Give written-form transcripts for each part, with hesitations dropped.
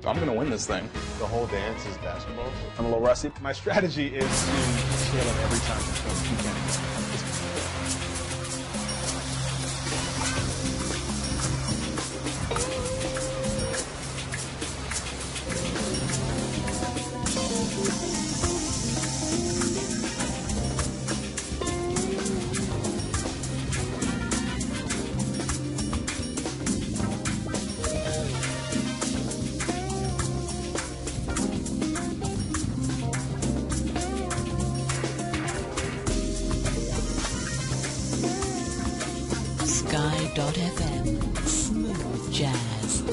I'm going to win this thing. The whole dance is basketball? I'm a little rusty. My strategy is to scale it every time so you can. Sky.fm, smooth jazz.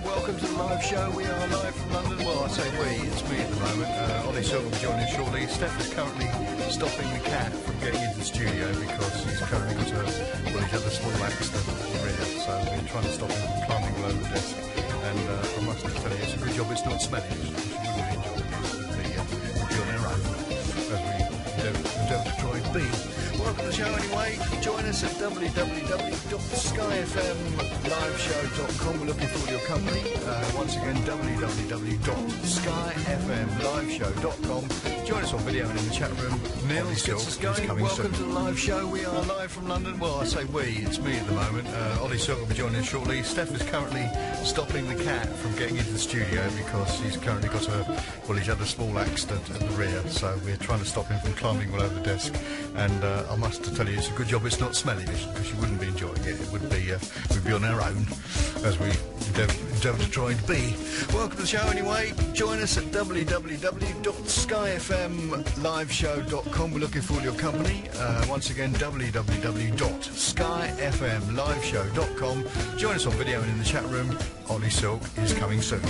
Welcome to the live show. We are live from London. Well, I say we, it's me at the moment. Ollie Silver will be joining shortly. Steph is currently stopping the cat from getting into the studio because he's currently got he's had a small accident at the rear, so we're trying to stop him from climbing below the desk. And I must tell you, it's a good job it's not smelly, because you wouldn't really enjoy it. We'd be on our own, as we endeavour to try and be. Welcome to the show anyway. Join us at www.skyfmliveshow.com. We're looking forward to your company. Once again, www.skyfmliveshow.com. Join us on video and in the chat room. Neil gets us going. Welcome to the live show. We are live from London. Well, I say we, it's me at the moment. Ollie Silver will be joining us shortly. Steph is currently stopping the cat from getting into the studio because he's currently got he's had a small accident at the rear, so we're trying to stop him from climbing all over the desk. And I must tell you, it's a good job it's not smelly, because you wouldn't be enjoying it. It would be, we'd be on our own, as we endeavour to try and be. Welcome to the show anyway. Join us at www.skyfmliveshow.com. We're looking forward to your company. Once again, www.skyfmliveshow.com. Join us on video and in the chat room. Ollie Silk is coming soon.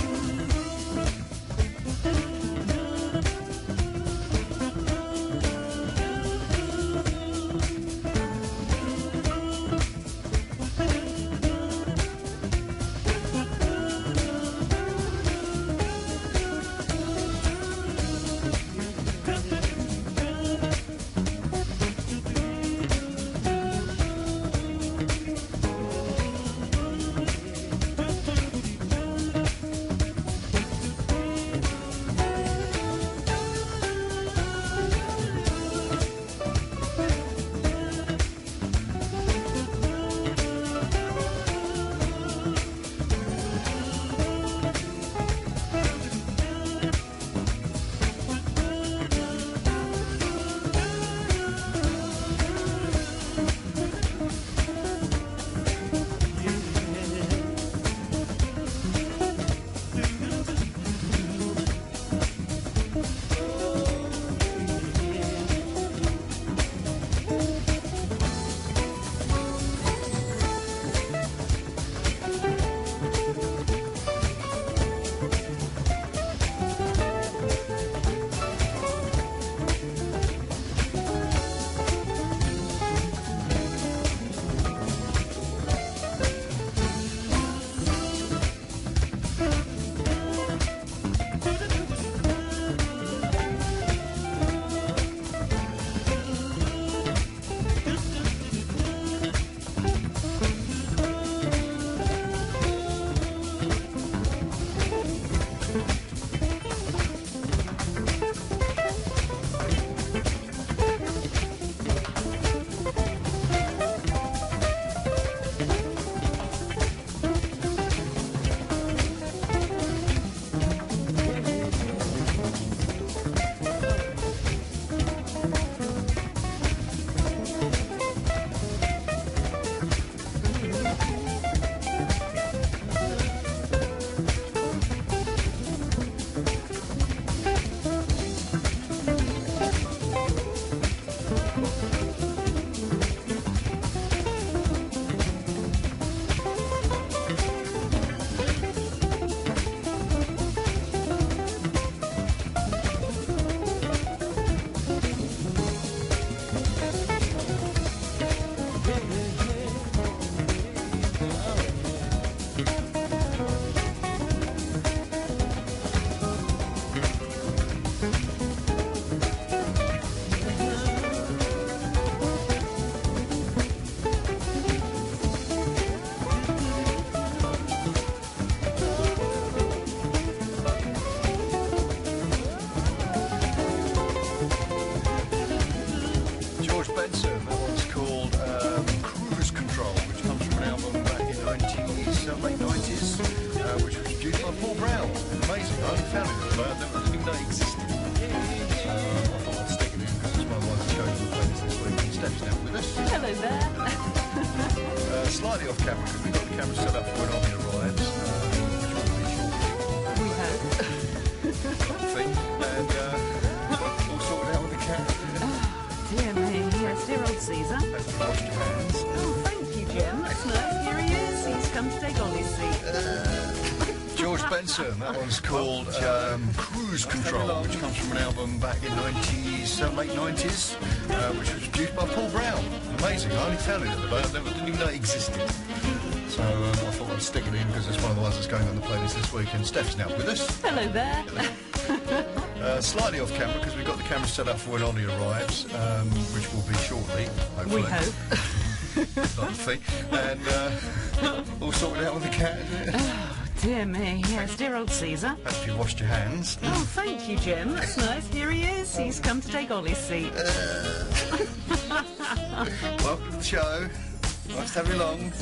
telling you about them. I didn't even know it existed. So I thought I'd stick it in because it's one of the ones that shows the playlist this week. And Steph's now with us. Hello there. Slightly off camera because we've got the camera set up for when Ollie arrives, which will be shortly. We hope. And all sorted out with the camera. Dear me, yes, dear old Caesar. Have you washed your hands? Oh, thank you, Jim. That's nice. Here he is. He's come to take Ollie's seat. George Benson, that one's called Cruise Control, which comes from an album back in late 90s, which was produced by Paul Brown. Amazing, I only found it at the moment, I didn't even know it existed. So I thought I'd stick it in because it's one of the ones that's going on the playlist this week, and Steph's now with us. Hello there. Slightly off camera because we've got the camera set up for when Ollie arrives, which will be shortly, hopefully. We hope. Like the thing. And all sorted out with the cat, isn't it? Oh, dear me, yes, dear old Caesar. Hope you washed your hands. Oh, thank you, Jim. That's nice. Here he is. He's come to take Ollie's seat. Welcome to the show. Nice to have you along.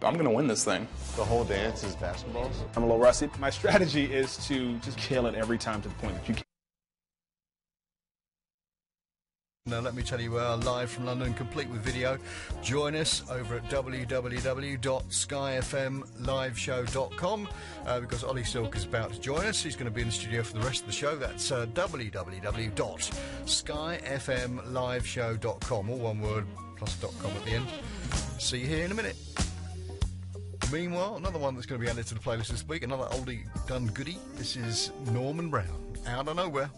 I'm going to win this thing. The whole dance is basketballs? I'm a little rusty. My strategy is to just kill it every time to the point that you can't. Now, let me tell you, we are live from London, complete with video. Join us over at www.skyfmliveshow.com because Ollie Silk is about to join us. He's going to be in the studio for the rest of the show. That's www.skyfmliveshow.com, all one word, plus .com at the end. See you here in a minute. Meanwhile, another one that's going to be added to the playlist this week, another oldie done goodie. This is Norman Brown, Out of Nowhere.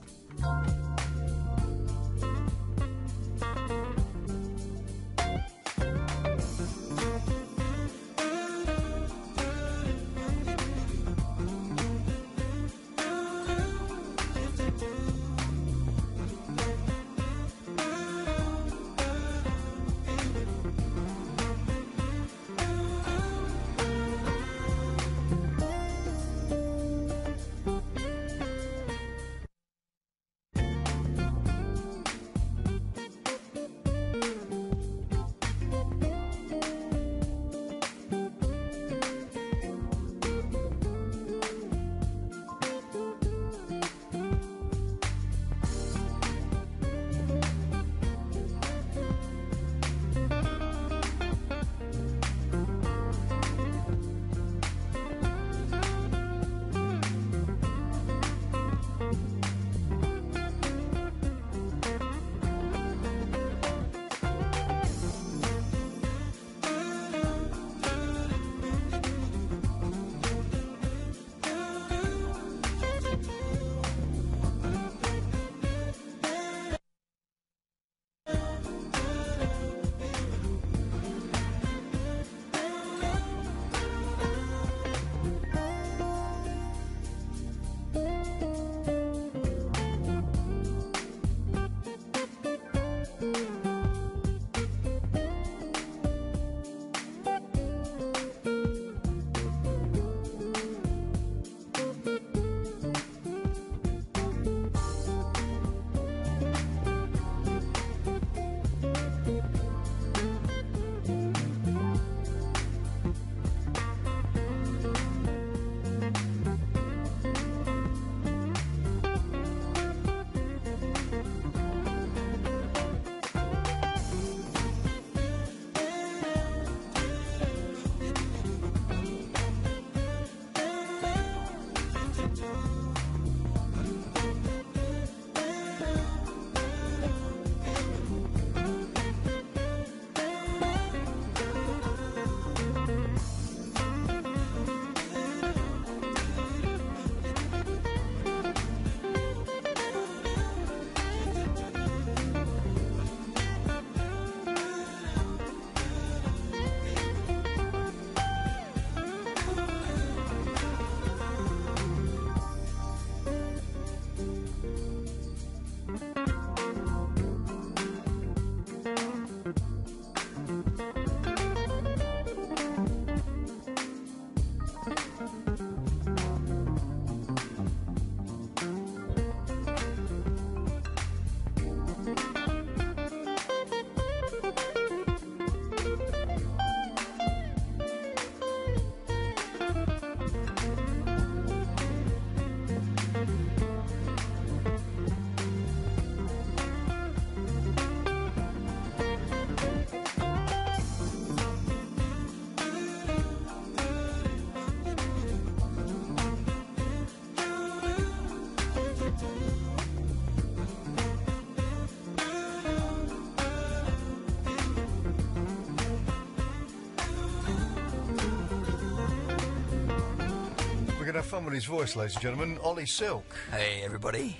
Have fun with his voice, ladies and gentlemen. Ollie Silk. Hey, everybody.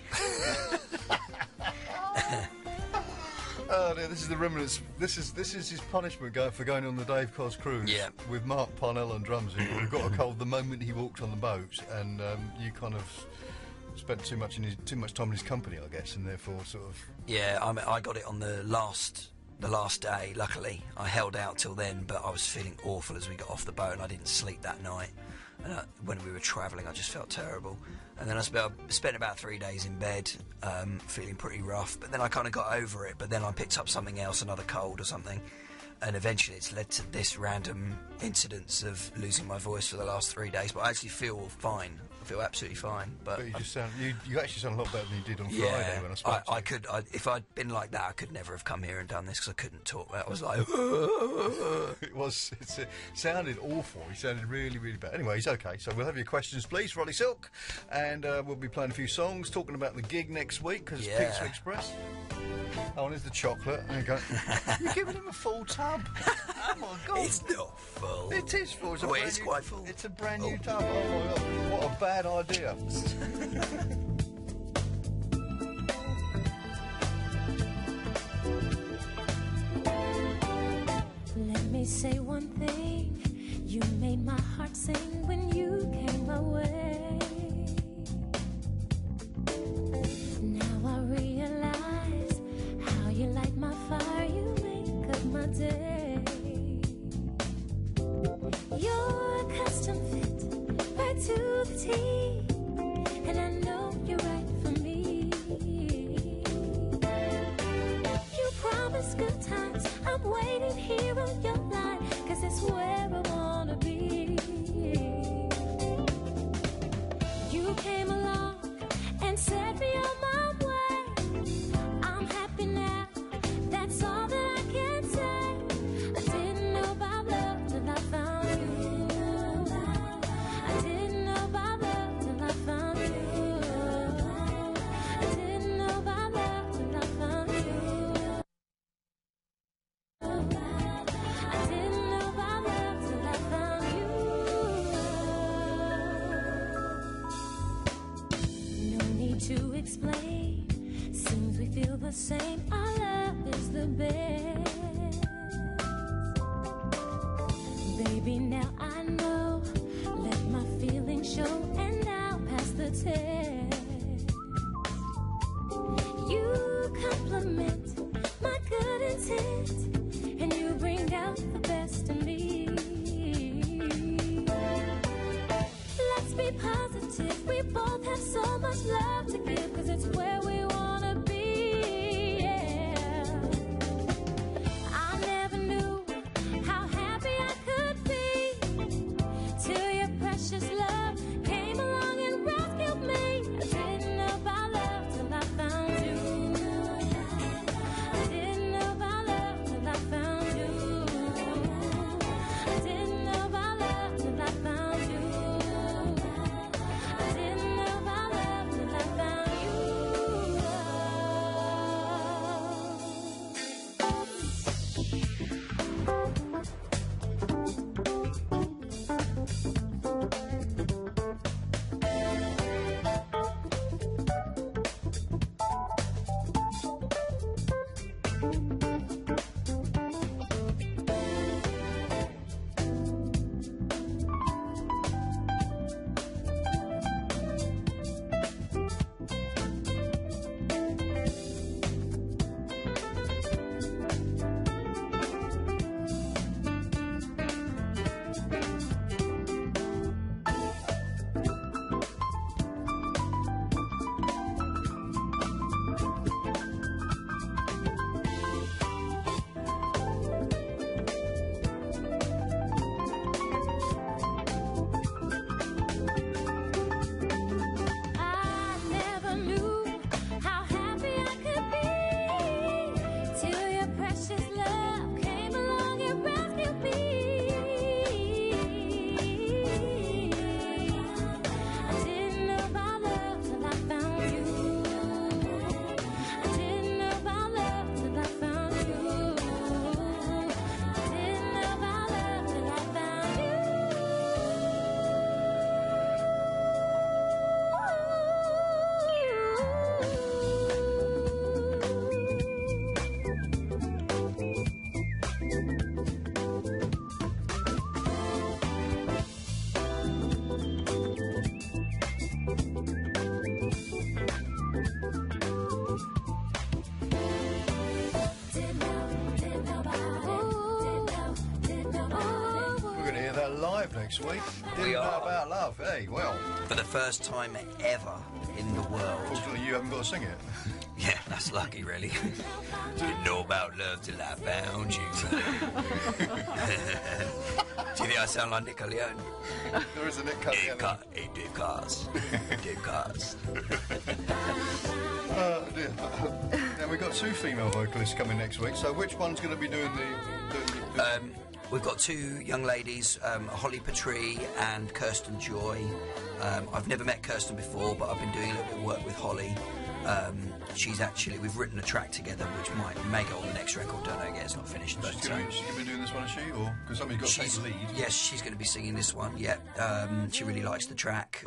Oh dear, this is the remnants. This is his punishment for going on the Davied Koz cruise. Yeah. With Mark Parnell on drums. Who got a cold the moment he walked on the boat, and you kind of spent too much time in his company, I guess, and therefore sort of. Yeah, I got it on the last day. Luckily, I held out till then, but I was feeling awful as we got off the boat, and I didn't sleep that night. And when we were travelling, I just felt terrible. And then I spent about 3 days in bed, feeling pretty rough. But then I kind of got over it. But then I picked up something else, another cold or something. And eventually it's led to this random incidence of losing my voice for the last 3 days. But I actually feel fine. I feel absolutely fine. But you just sound, you actually sound a lot better than you did on Friday when I spoke to you. If I'd been like that, I could never have come here and done this because I couldn't talk. I was like... It sounded awful. He sounded really, really bad. Anyway, he's okay. So we'll have your questions, please, Roddy Silk. And we'll be playing a few songs, talking about the gig next week, because it's Pizza Express. Oh, and there's the chocolate. There you go. You're giving him a full tub. Oh, my God. It's not full. It is full. It's quite full. It's a brand new tub. Oh, my God. What a bad idea. Let me say one thing. You made my heart sing when you came my way. Now I realize how you light my fire, you make up my day. You're a custom fit, right to the T, and I know you're right for me. You promised good times, I'm waiting here on your line, 'cause it's where I wanna be. You came along and set me on my way. I'm happy now, that's all that I can say. I didn't know about love till I found you. I didn't know about love till I found you. I didn't know about love till I found you. I didn't know about love till I found you. No need to explain, seems we feel the same. Our love is the best. Baby, now I know, let my feelings show, and I'll pass the test. You compliment my good intent, and you bring out the best in me. Let's be positive, we both have so much love to give, 'cause it's where we wanna be, yeah. I never knew how happy I could be, till your precious love came along and rescued me. I didn't know about love till I found you. I didn't know about love till I found you. I didn't know about love till I found you. I didn't know about love till I found you. I never knew how happy I could be, till your precious love came along and rescued me. I didn't know about love till I found you. I didn't know about love till I found you. I didn't know about love till I found you. We're going to hear that live next week. Didn't know are. about love. Hey, well, For the first time ever in the world. fortunately you haven't got to sing it. Yeah, that's lucky, really. Didn't know about love till I found you. Do you think I sound like Nick Leone? There is a Nick Leone. Davied Koz. Davied Koz. Dear. Now we've got 2 female vocalists coming next week. So which one's going to be doing the We've got 2 young ladies, Holly Patry and Kirsten Joy. I've never met Kirsten before, but I've been doing a little bit of work with Holly. We've written a track together which may go on the next record. Don't know yet, it's not finished. But she's going to be doing this one, is she? Or because somebody's got to take the lead? Yes, she's going to be singing this one. Yeah, she really likes the track.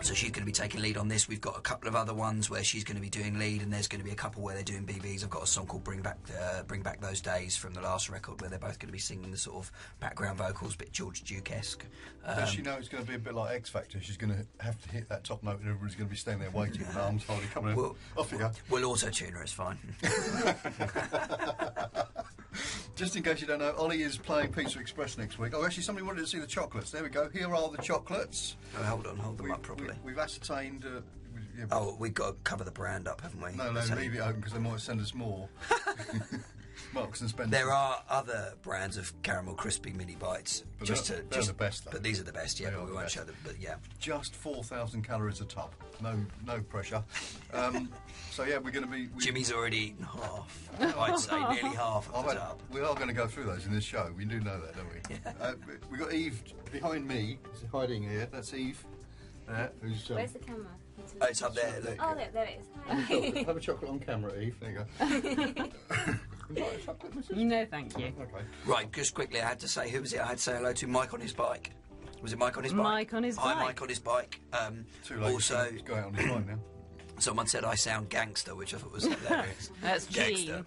So she's going to be taking lead on this. We've got a couple of other ones where she's going to be doing lead, and there's going to be a couple where they're doing BBs. I've got a song called Bring Back Those Days from the last record, where they're both going to be singing the sort of background vocals, a bit George Duke-esque. Does she know it's going to be a bit like X Factor? She's going to have to hit that top note, and everybody's going to be staying there waiting, and arms hardly coming in. Off you go. We'll auto-tune her, it's fine. Just in case you don't know, Ollie is playing Pizza Express next week. Oh, actually, somebody wanted to see the chocolates. There we go. Here are the chocolates. Oh, hold them up properly. We've ascertained... we've got to cover the brand up, haven't we? No, leave it open because they might send us more. Marks and Spencer. There are other brands of caramel crispy mini bites. But they're the best, though. But these are the best, yeah, but we won't show them. But yeah. Just 4,000 calories a tub. No pressure. So yeah, we're going to be... Jimmy's already eaten half. I'd say nearly half of the tub. We are going to go through those in this show. We do know that, don't we? Yeah. We've got Eve behind me. She's hiding here. That's Eve. Where's the camera? Oh, it's up there. Look. Oh, there it is. Hi. Have a chocolate on camera, Eve. There you go. Would you like a chocolate, Mrs.? No, thank you. Okay. Right, just quickly, I had to say, who was it? I had to say hello to Mike on his bike. Was it Mike on his bike? Mike on his Hi, bike. Mike on his bike. Too late. Also, he's going out on his bike now. Someone said I sound gangster, which I thought was hilarious. That's Gangster.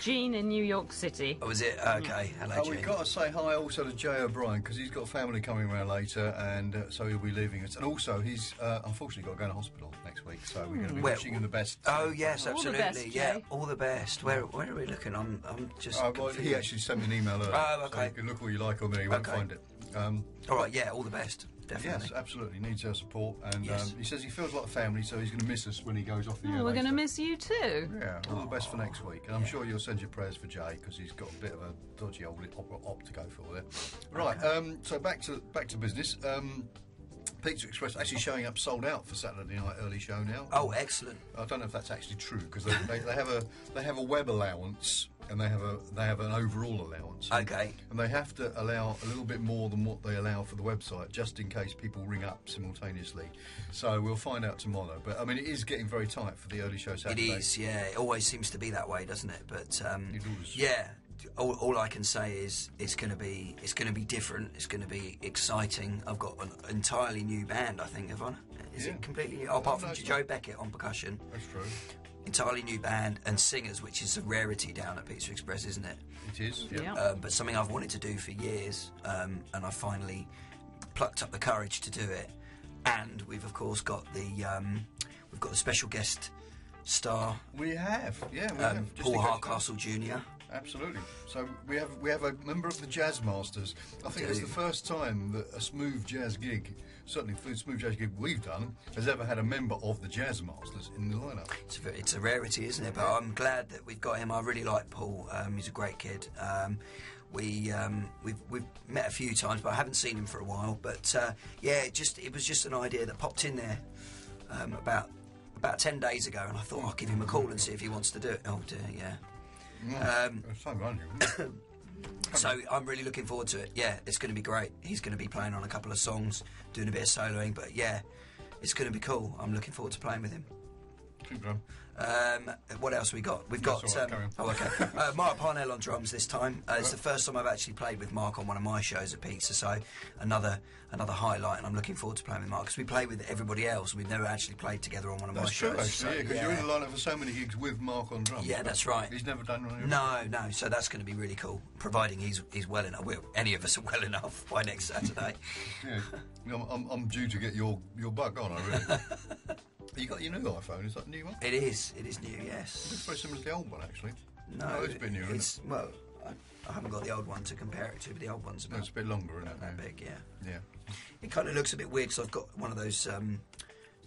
Gene in New York City. Oh, was it? Okay, hello, Gene. We've got to say hi also to Jay O'Brien, because he's got family coming around later, and so he'll be leaving us. And also, he's unfortunately got to go to hospital next week, so we're going to be wishing him the best. Oh, yes, absolutely. All the best, yeah, Jay. all the best. Where are we looking? I'm just... Well, he actually sent me an email earlier. Oh, okay. So you can look all you like on there, you won't find it. All right, yeah, all the best. Definitely. Yes, absolutely. Needs our support, and Yes. he says he feels like family, so he's going to miss us when he goes off the air. We're going to later. miss you too. Yeah, all the best for next week, and I'm sure you'll send your prayers for Jay because he's got a bit of a dodgy old op to go for there. Right, so back to business. Pizza Express actually showing up sold out for Saturday night early show now. Oh, excellent. I don't know if that's actually true because they have a web allowance and they have an overall allowance. Okay. And they have to allow a little bit more than what they allow for the website, just in case people ring up simultaneously. So we'll find out tomorrow. But I mean, it is getting very tight for the early show Saturday. It is, yeah. It always seems to be that way, doesn't it? But It does. yeah. All I can say is it's going to be different. It's going to be exciting. I've got an entirely new band. I think, have I? Is it completely new? Apart from Joe Beckett on percussion. That's true. Entirely new band and singers, which is a rarity down at Pizza Express, isn't it? It is. Yeah. Yeah. But something I've wanted to do for years, and I finally plucked up the courage to do it. And we've of course got the special guest star. We have. Yeah. We have. Just Paul in case- Hardcastle Jr. Absolutely. So we have a member of the Jazz Masters. I think it's the first time that a smooth jazz gig, certainly the smooth jazz gig we've done, has ever had a member of the Jazz Masters in the lineup. It's a rarity, isn't it? But I'm glad that we've got him. I really like Paul. He's a great kid. We've met a few times, but I haven't seen him for a while. But it was just an idea that popped in there about 10 days ago, and I thought I'll give him a call and see if he wants to do it. Oh dear, yeah. So I'm really looking forward to it. Yeah, it's going to be great. He's going to be playing on a couple of songs, doing a bit of soloing, but yeah, it's going to be cool. I'm looking forward to playing with him. Keep going. What else we got? We've got Mark Parnell on drums this time. It's the first time I've actually played with Mark on one of my shows at Pizza, so another highlight, and I'm looking forward to playing with Mark because we play with everybody else. We've never actually played together on one of my shows. That's true, actually, because you're in the lineup for so many gigs with Mark on drums. Yeah, that's right. He's never done one. No. So that's going to be really cool, providing he's well enough. Any of us are well enough by next Saturday. Yeah, I'm due to get your bug on. I really. You got your new iPhone? Is that a new one? It is new. Yes. It's very similar to the old one, actually. No, it's a bit newer. Well, I haven't got the old one to compare it to, but the old one's about, it's a bit longer, isn't it? that big. Yeah. Yeah. It kind of looks a bit weird because I've got one of those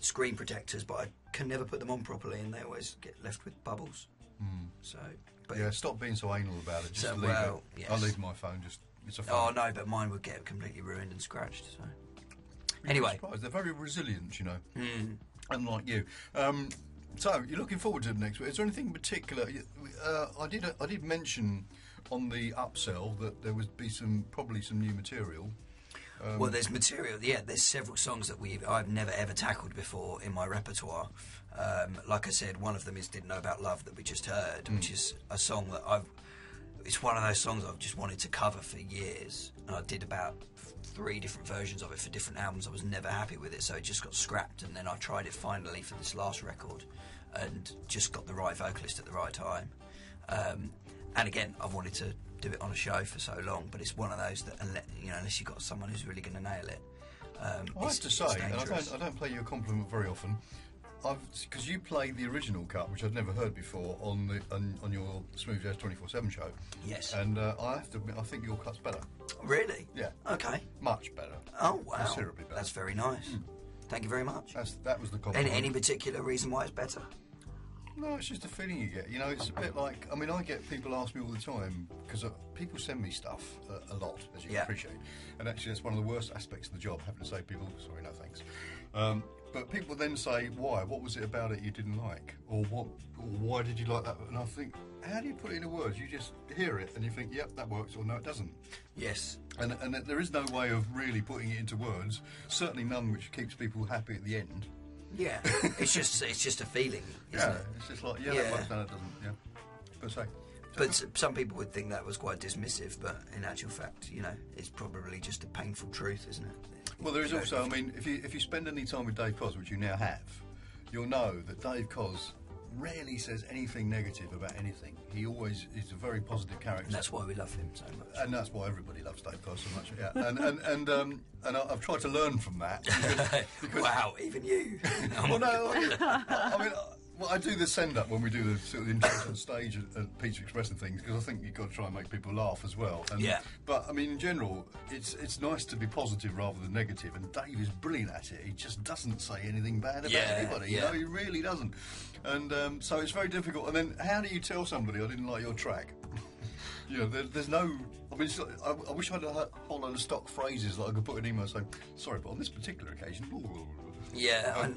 screen protectors, but I can never put them on properly, and they always get left with bubbles. So, but Yeah, stop being so anal about it. Just So, leave well, it. yes. I leave my phone. It's a oh phone. no, but mine would get completely ruined and scratched. So anyway, They're very resilient, you know. Unlike you. So you're looking forward to the next week. Is there anything in particular? I did mention on the upsell that there would be probably some new material. well, there's material. Yeah, there's several songs that I've never ever tackled before in my repertoire. Like I said, one of them is "Didn't Know About Love" that we just heard, which is a song that it's one of those songs I've just wanted to cover for years, and I did about 3 different versions of it for different albums. I was never happy with it, so it just got scrapped, and then I tried it finally for this last record, and just got the right vocalist at the right time. And again, I've wanted to do it on a show for so long, but it's one of those that, unless you've got someone who's really going to nail it, I have to say, and I don't play you a compliment very often, because you played the original cut, which I'd never heard before, on your Smooth Jazz 24/7 show. Yes. And I have to admit, I think your cut's better. Really? Yeah. Okay. Much better. Oh, wow. Considerably better. That's very nice. Thank you very much. That was the compliment. Any particular reason why it's better? No, it's just a feeling you get. You know, it's a bit like, I mean, I get people ask me all the time, because people send me stuff a lot, as you can appreciate. And actually, that's one of the worst aspects of the job, having to say to people, sorry, no thanks. But people then say, why? What was it about it you didn't like? Or why did you like that? And I think, how do you put it into words? You just hear it and you think, yep, that works, or no, it doesn't. Yes. And there is no way of really putting it into words, certainly none which keeps people happy at the end. Yeah, it's just a feeling, isn't it? It's just like, that works, no, it doesn't, But some people would think that was quite dismissive, but in actual fact, it's probably just a painful truth, isn't it? Well, there is also, I mean, if you spend any time with Davied Koz, which you now have, you'll know that Davied Koz rarely says anything negative about anything. He always is a very positive character. And that's why we love him so much. And that's why everybody loves Davied Koz so much. Yeah. And I've tried to learn from that. Because wow, even you. Well, no, I mean, I do the send-up when we do the sort of intros on stage at Pizza Express and things, because I think you've got to try and make people laugh as well. And, but, I mean, in general, it's nice to be positive rather than negative, and Dave is brilliant at it. He just doesn't say anything bad about anybody, you know, he really doesn't. And so it's very difficult. And then how do you tell somebody, I didn't like your track? There's no... I mean, I wish I had a whole load of stock phrases that I could put in an email saying, sorry, but on this particular occasion... Yeah,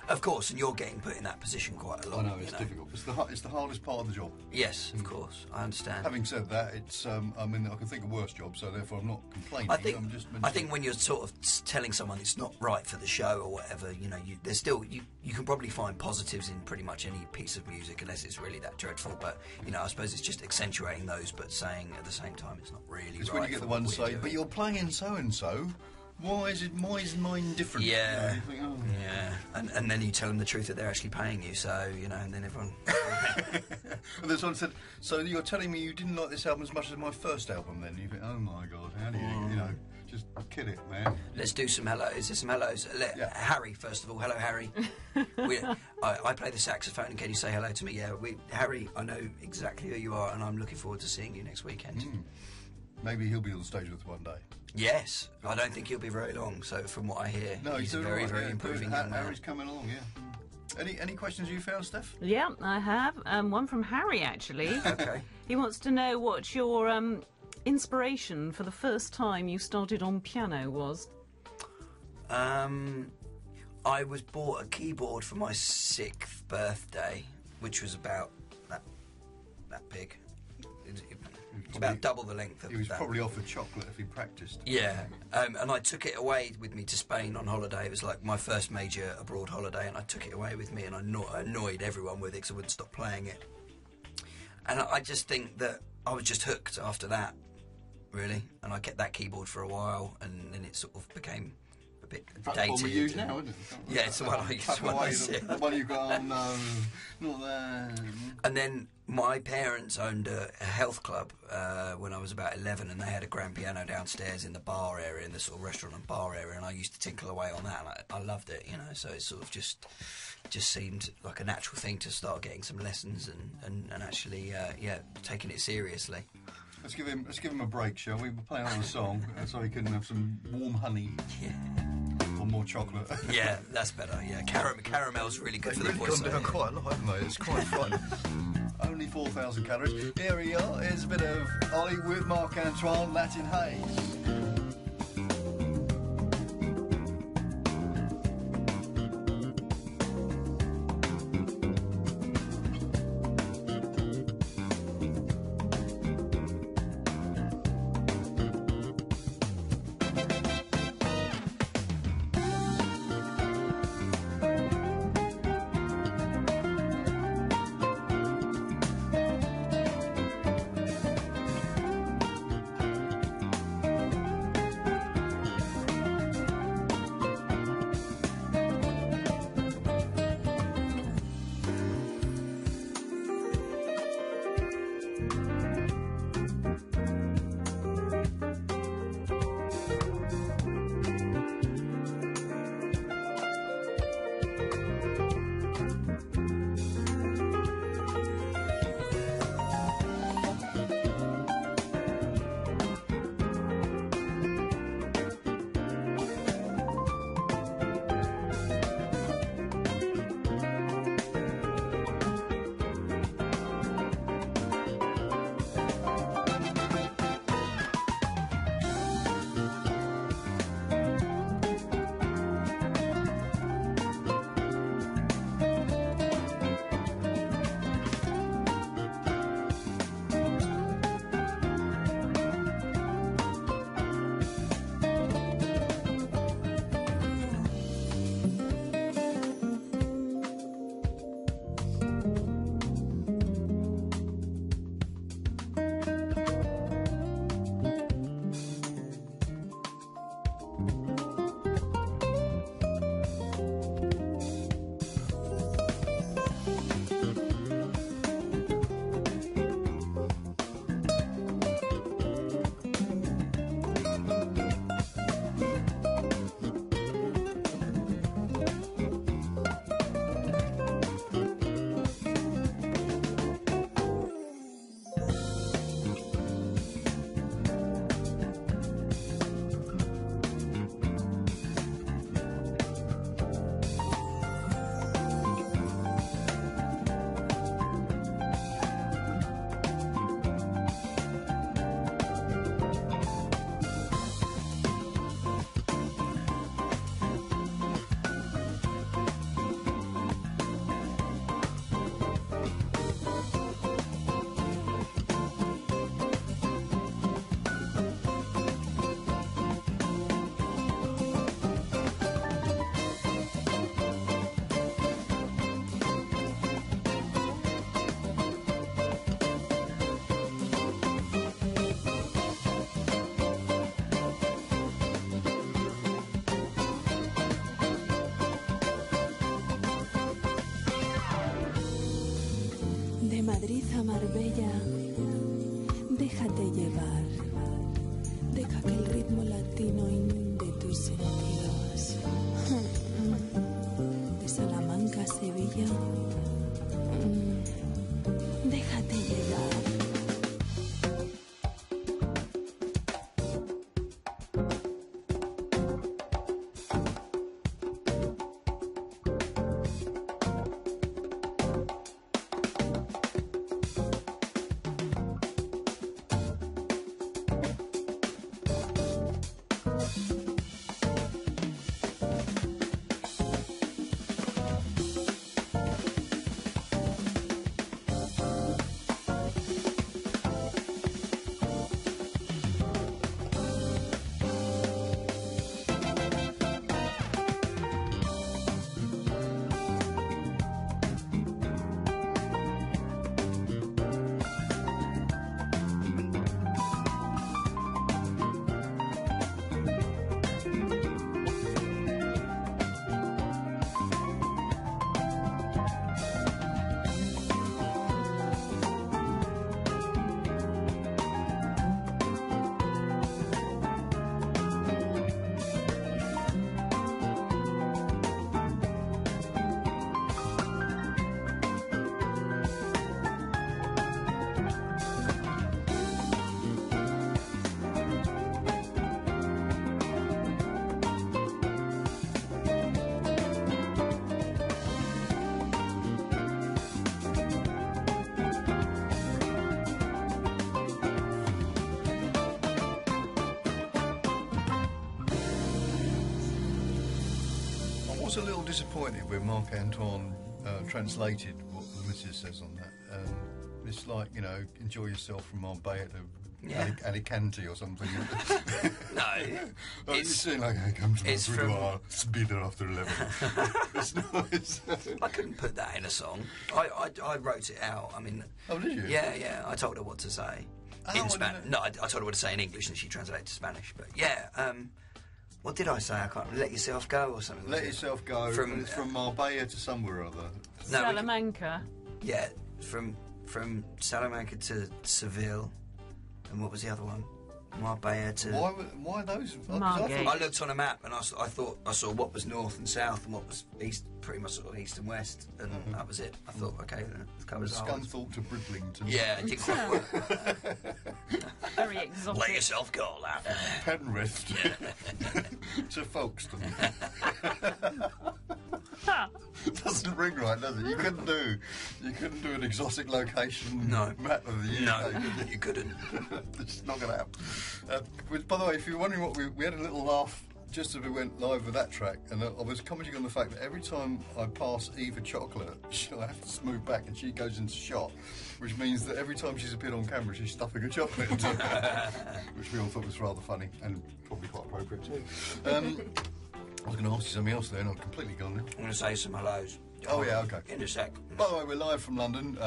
of course, and you're getting put in that position quite a lot. I know, it's difficult. It's the hardest part of the job. Yes, of course, I understand. Having said that, it's I mean, I can think of worse jobs, so therefore I'm not complaining. I think when you're sort of telling someone it's not right for the show or whatever, there's still you can probably find positives in pretty much any piece of music, unless it's really that dreadful. But I suppose it's just accentuating those, but saying at the same time it's not really right. It's when you get the one say, but you're playing so and so. Why is mine different? Yeah, you think, oh. Yeah, and then you tell them the truth that they're actually paying you. So and then everyone. And then someone said, "So you're telling me you didn't like this album as much as my first album?" Then you think, "Oh my God, how do you just kid it, man?" Let's do some hellos. Is there some hellos? Harry, first of all, hello, Harry. I play the saxophone, and can you say hello to me? Yeah, Harry, I know exactly who you are, and I'm looking forward to seeing you next weekend. Maybe he'll be on the stage with us one day. Yes, I don't think he'll be very long. So from what I hear, he's a very, very improving young man. Harry's coming along, yeah. Any questions you found, Steph? Yeah, I have. One from Harry, actually. Okay. He wants to know what your inspiration for the first time you started on piano was. I was bought a keyboard for my 6th birthday, which was about that big. It's about double the length of that. He was probably offered chocolate if he practised. Yeah, and I took it away with me to Spain on holiday. It was like my first major abroad holiday, and I took it away with me, and I annoyed everyone with it because I wouldn't stop playing it. And I just think that I was just hooked after that, really. And I kept that keyboard for a while, and then it sort of became a bit dated. That's the one we use now, isn't it? Yeah, it's the one I use. The one you've got on, no, not that. And then my parents owned a health club when I was about 11, and they had a grand piano downstairs in the bar area, in the sort of restaurant and bar area, and I used to tinkle away on that, and I loved it, so it sort of just seemed like a natural thing to start getting some lessons and actually, taking it seriously. Let's give him a break, shall we? We're playing on a song so he can have some warm honey. Yeah. On more chocolate. Yeah, that's better. Yeah, caramel's really good for the They've voice. gone down quite a lot, haven't they? It's quite fun. Only 4,000 calories. Here we are. Here's a bit of Ollie with Marc Antoine, Latin Haze. Madrid a Marbella, déjate llevar, deja que el ritmo latino inunde tus sentidos. De Salamanca a Sevilla, déjate llevar. was a little disappointed when Mark Antoine translated what the missus says on that. It's like, you know, enjoy yourself from Marbella to Alicante or something. No, it's saying like, I come to my boudoir, speeder after 11. It's nice. I couldn't put that in a song. I wrote it out. I mean, oh, did you? Yeah. I told her what to say in Spanish. No, I told her what to say in English, and she translated to Spanish. But yeah, what did I say? I can't. Let yourself go or something. Let yourself go. From Marbella to somewhere or other. No, Salamanca. Yeah, from Salamanca to Seville, and what was the other one? Marbella to... Why those? I looked on a map and I thought I saw what was north and south and what was east, pretty much sort of east and west, and that was it. I thought, okay, it covers Scunthorpe to Bridlington. Yeah, it did quite work. Very exotic. Let yourself go, lad. Penrith to Folkestone. Doesn't ring right, does it? You couldn't do an exotic location map of the UK. No, you couldn't. It's just not going to happen. By the way, if you're wondering what we had a little laugh just as we went live with that track, and I was commenting on the fact that every time I pass Eva Chocolate, I have to smooth back and she goes into shot, which means that every time she's appeared on camera, she's stuffing a chocolate into her, which we all thought was rather funny and probably quite appropriate too. I was going to ask you something else there, and I've completely gone now. I'm going to say some hellos. Oh, yeah, okay. In a sec. By the way, we're live from London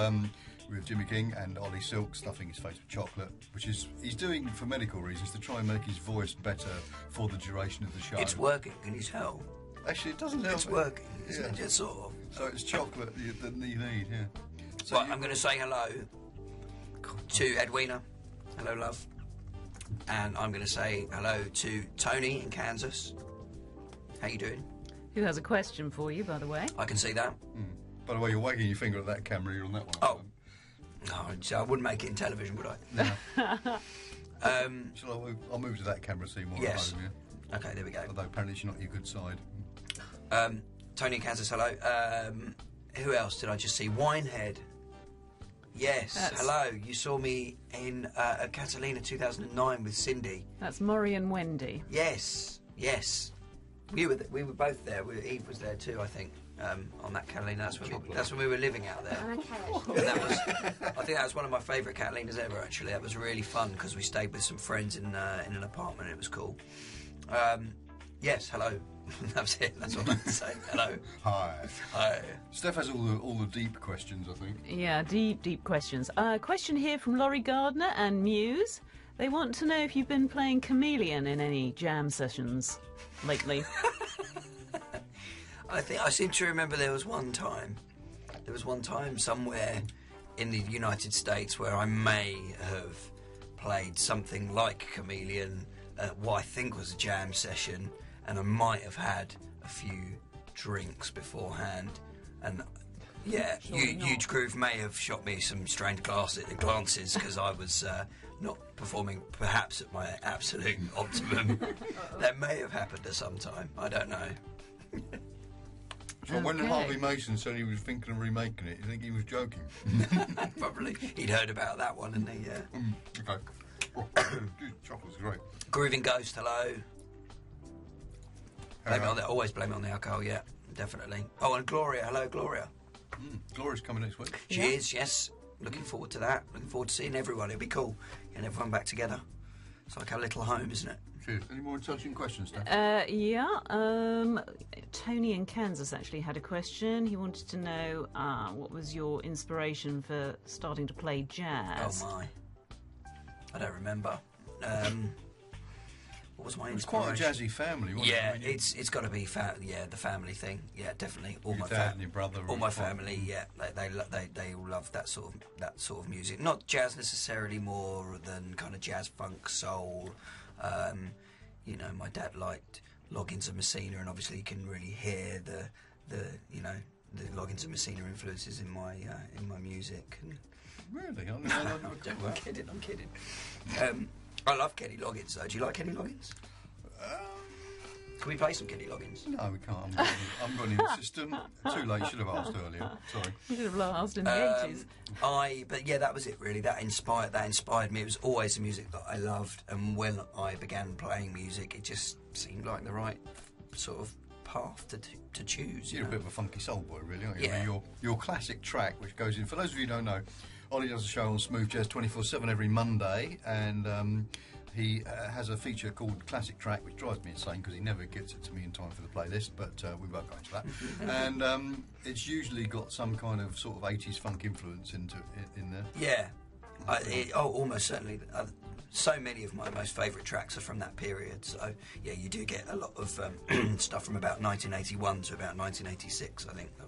with Jimi King and Ollie Silk stuffing his face with chocolate, which he's doing for medical reasons to try and make his voice better for the duration of the show. It's working, can you tell? Actually, it doesn't help. It's working, isn't it? Just sort of. So it's chocolate that you need, yeah. So right, I'm going to say hello to Edwina. Hello, love. And I'm going to say hello to Tony in Kansas. How you doing? Who has a question for you, by the way? I can see that. By the way, you're wagging your finger at that camera. You're on that one. Oh. No, I wouldn't make it in television, would I? No. I'll move to that camera so you're more yes. at home, yeah? Okay, there we go. Although apparently it's not your good side. Tony in Kansas, hello. Who else did I just see? Winehead. Yes, hello. You saw me in Catalina 2009 with Cindy. That's Maury and Wendy. Yes. We were both there. Eve was there too, I think, on that Catalina. That's when we were living out there. And I think that was one of my favourite Catalinas ever. Actually, that was really fun because we stayed with some friends in an apartment. It was cool. Yes, hello. That's it. That's what I'm saying. Hello. Hi. Steph has all the deep questions, I think. Yeah, deep questions. Question here from Laurie Gardner and Muse. They want to know if you've been playing Chameleon in any jam sessions lately. I seem to remember there was one time somewhere in the United States where I may have played something like Chameleon, what I think was a jam session, and I might have had a few drinks beforehand, and yeah, Huge Groove may have shot me some strange glances because I was not performing perhaps at my absolute optimum. That may have happened at some time. I don't know. So when Harvey Mason said he was thinking of remaking it, you think he was joking? Probably. He'd heard about that one, and he... Okay. Oh, chocolate's great. Grooving Ghost, hello. Always blame it on the alcohol, yeah, definitely. Oh, and Gloria, hello, Gloria. Gloria's coming next week. She is, yes. Looking forward to that. Looking forward to seeing everyone. It'll be cool. Getting everyone back together. It's like our little home, isn't it? Cheers. Any more touching questions, Steph? Tony in Kansas actually had a question. He wanted to know what was your inspiration for starting to play jazz? Oh, my. I don't remember. What was my inspiration? It's quite a jazzy family, wasn't it? I mean, it's got to be the family thing. Yeah, definitely. All your my dad and your brother. All my family. Yeah, they all love that sort of music. Not jazz necessarily, more than kind of jazz, funk, soul. My dad liked Loggins and Messina, and obviously you can really hear the Loggins and Messina influences in my music. And really? I'm kidding. I love Kenny Loggins, though. Do you like Kenny Loggins? Can we play some Kenny Loggins? No, we can't. I'm going in the system. Too late. Should have asked earlier. Sorry. You should have asked in the 80s. But yeah, that was it really. That inspired me. It was always the music that I loved, and when I began playing music, it just seemed like the right sort of path to choose. You're a bit of a funky soul boy, really, aren't you? Yeah. I mean, your classic track, which goes in, for those of you who don't know, Ollie does a show on Smooth Jazz 24/7 every Monday, and he has a feature called Classic Track, which drives me insane because he never gets it to me in time for the playlist, but we won't go into that. And it's usually got some kind of sort of 80s funk influence in there. Yeah. Almost certainly. So many of my most favourite tracks are from that period. So, yeah, you do get a lot of stuff from about 1981 to about 1986, I think, a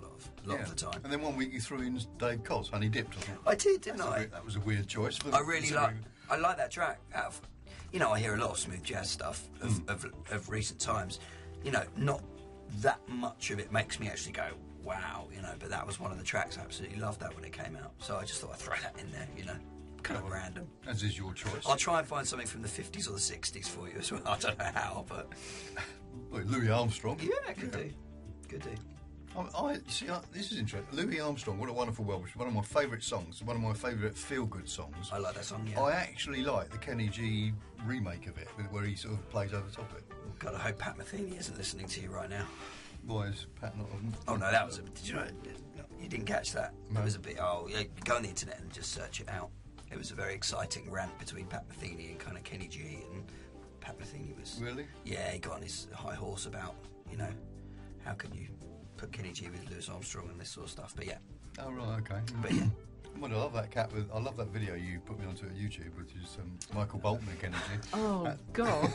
lot of the time. And then one week you threw in Davied Koz, Honey Dipped, I think. I did, didn't I? That was a weird choice. I really like that track. I hear a lot of smooth jazz stuff of recent times. Not that much of it makes me actually go, wow, but that was one of the tracks. I absolutely loved that when it came out. So I just thought I'd throw that in there, kind of random. As is your choice. I'll try and find something from the 50s or the 60s for you as well. I don't know how, but... Louis Armstrong. Yeah, could do. This is interesting. Louis Armstrong, What a Wonderful World, which is one of my favourite songs, one of my favourite feel-good songs. I like that song, yeah. I actually like the Kenny G remake of it, where he sort of plays over the top of it. God, I hope Pat Metheny isn't listening to you right now. Why is Pat not... Oh, no, that was... Did you know... You didn't catch that? No. It was a bit... Oh, yeah, go on the internet and just search it out. It was a very exciting rant between Pat Metheny and kind of Kenny G, and Pat Metheny was... Really? Yeah, he got on his high horse about, how can you put Kenny G with Louis Armstrong and this sort of stuff, but yeah. Oh, right, okay. But yeah. Well, I love that I love that video you put me onto at YouTube, which is Michael Bolton and Kenny G. Oh, God.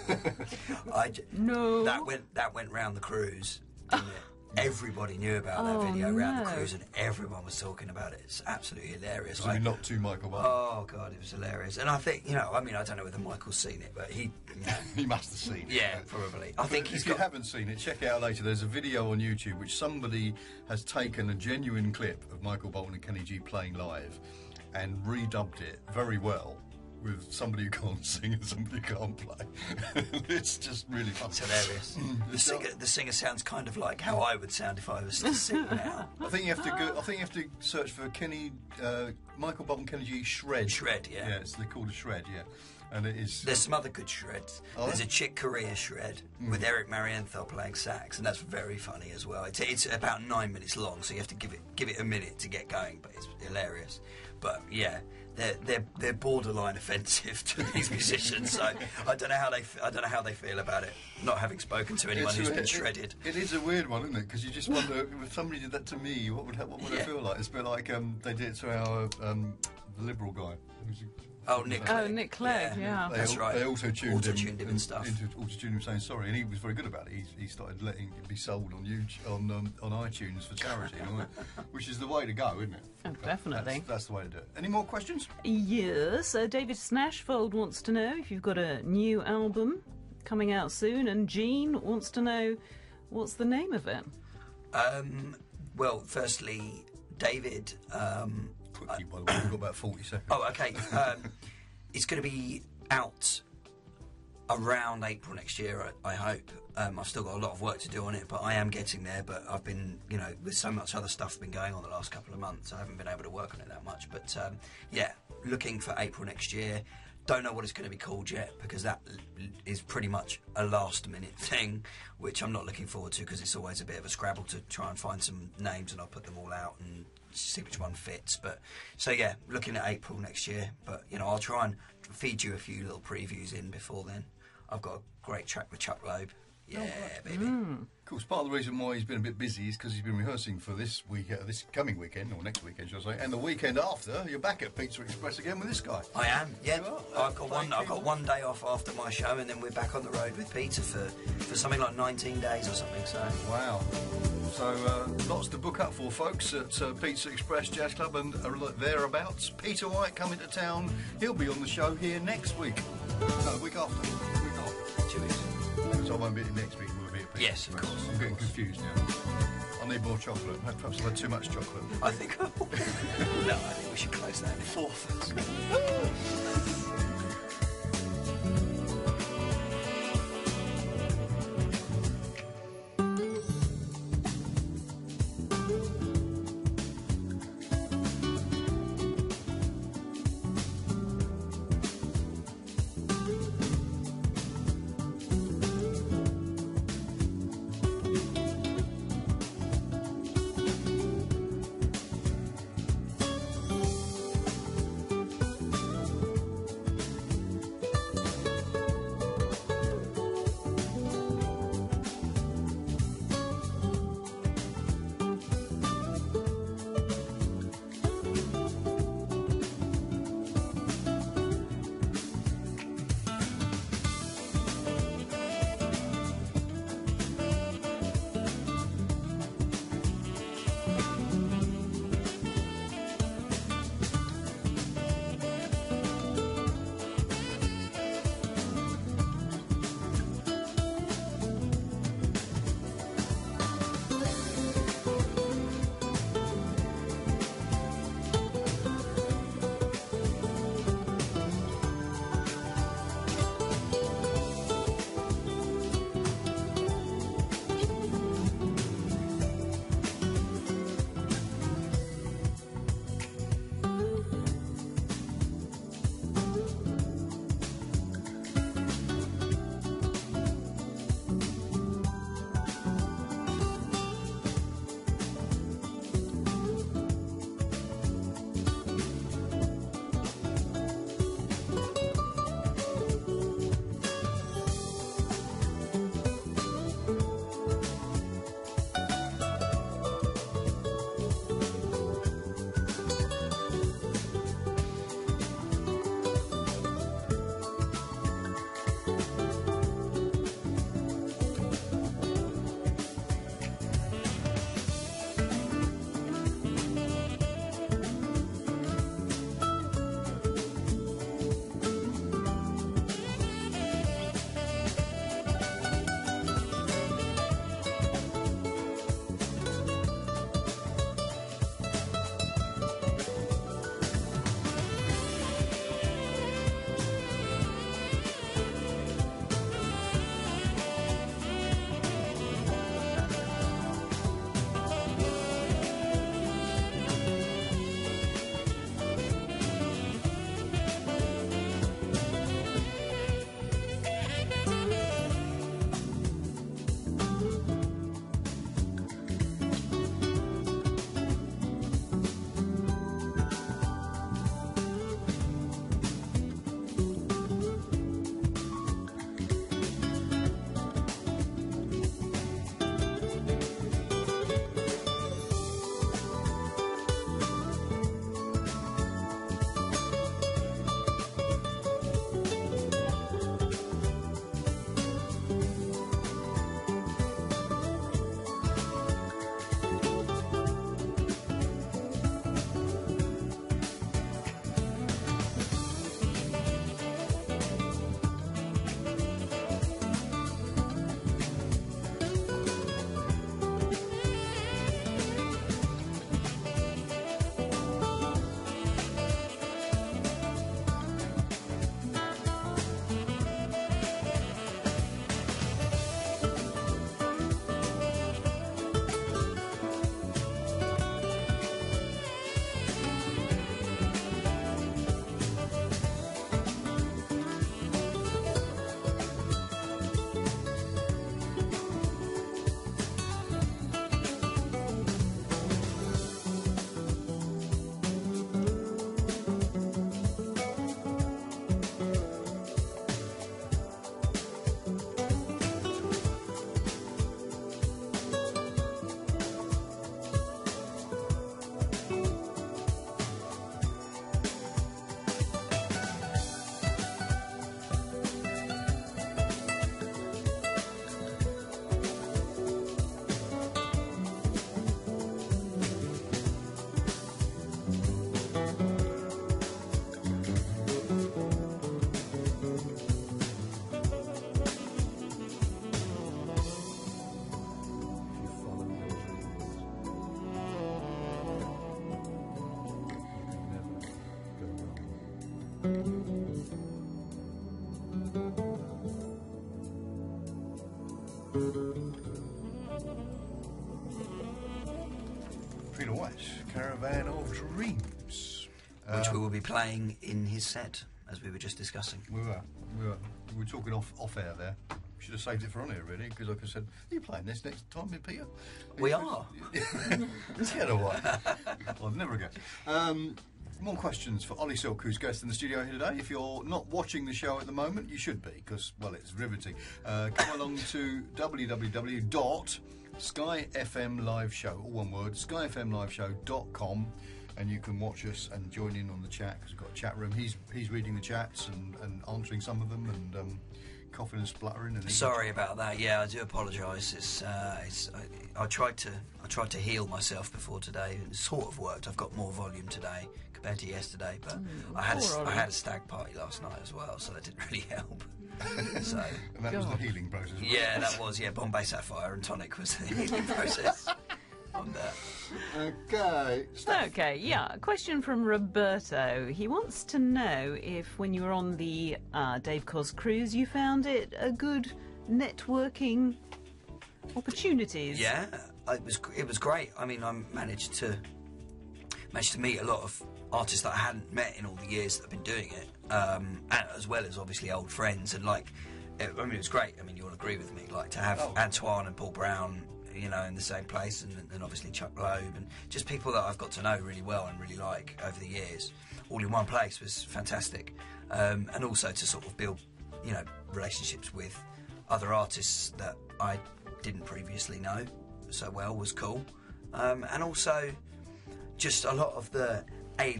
No. That went round the cruise, didn't it? Everybody knew about that video around the cruise, and everyone was talking about it. It's absolutely hilarious. So not too Michael Bolton. Oh God, it was hilarious. And I think, I don't know whether Michael's seen it, but he must have seen it. Yeah, probably. I think if you haven't seen it, check it out later. There's a video on YouTube which somebody has taken a genuine clip of Michael Bolton and Kenny G playing live and redubbed it very well, with somebody who can't sing and somebody who can't play. It's just really fun. It's hilarious. The singer sounds kind of like how I would sound if I was to sing now. I think you have to search for Michael Bolton Kenny G shred. Shred, yeah. Yeah, they're called a shred, yeah. And it is. There's some other good shreds. There's a Chick Corea shred with Eric Marienthal playing sax, and that's very funny as well. It's about 9 minutes long, so you have to give it a minute to get going, but it's hilarious. But yeah, they're borderline offensive to these musicians. So I don't know how they feel about it. Not having spoken to anyone who's been shredded. It is a weird one, isn't it? Because you just wonder if somebody did that to me, what would I feel like? It's a bit like they did it to our the Liberal guy. Nick Clegg. Nick Clegg, yeah. That's right. They auto-tuned him and stuff. Auto-tuned him saying sorry, and he was very good about it. He started letting it be sold on YouTube, on iTunes for charity, which is the way to go, isn't it? Oh, definitely. That's the way to do it. Any more questions? Yes. David Snashfold wants to know if you've got a new album coming out soon, and Jean wants to know what's the name of it. Well, firstly, David... Quickly, by the way, we've got about 40 seconds. Oh, okay. It's going to be out around April next year, I hope. I've still got a lot of work to do on it, but I am getting there. But I've been, with so much other stuff been going on the last couple of months, I haven't been able to work on it that much. But yeah, looking for April next year. Don't know what it's going to be called yet, because that is pretty much a last-minute thing, which I'm not looking forward to, because it's always a bit of a scrabble to try and find some names, and I'll put them all out and see which one fits. But so yeah, looking at April next year. But I'll try and feed you a few little previews in before then. I've got a great track with Chuck Loeb. Yeah, baby. Of course, part of the reason why he's been a bit busy is because he's been rehearsing for this coming weekend, or next weekend, shall I say, and the weekend after. You're back at Pizza Express again with this guy. I am. Yeah, I've got one day off after my show, and then we're back on the road with Peter for something like 19 days or something. So wow. So lots to book up for, folks, at Pizza Express Jazz Club and thereabouts. Peter White coming to town. He'll be on the show here next week. No, the week after. 2 weeks. So I won't be here next week. We'll be at Pizza Yes, of Express. course. I'm getting confused now. I need more chocolate. Perhaps I've had too much chocolate. I think. No, I think we should close that. Peter White, Caravan of Dreams. Which we will be playing in his set, as we were just discussing. We were talking off air there. Should have saved it for on air, really, because like I said, are you playing this next time, Peter? We are. Get away. I'll never again. More questions for Ollie Silk, who's guest in the studio here today. If you're not watching the show at the moment, you should be, because, well, it's riveting. Come along to www.skyfm live show, all one word, skyfmliveshow.com, and you can watch us and join in on the chat, because we've got a chat room. He's reading the chats and answering some of them, and coughing and spluttering. And sorry about that. Yeah, I do apologise. I tried to heal myself before today. It sort of worked. I've got more volume today compared to yesterday, but I had a stag party last night as well, so that didn't really help. So and that was the healing process. Yeah, that was. Yeah, Bombay Sapphire and tonic was the healing process. On that. Okay, yeah. A question from Roberto. He wants to know if, when you were on the Davied Koz cruise, you found it a good networking opportunities. Yeah, it was great. I mean, I managed to meet a lot of artists that I hadn't met in all the years that I've been doing it, and as well as obviously old friends. And it was great. I mean, you'll agree with me. Like to have Antoine and Paul Brown, you know, in the same place, and obviously Chuck Loeb, and just people that I've got to know really well and really like over the years, all in one place was fantastic. And also to sort of build, you know, relationships with other artists that I didn't previously know so well was cool. And also just a lot of the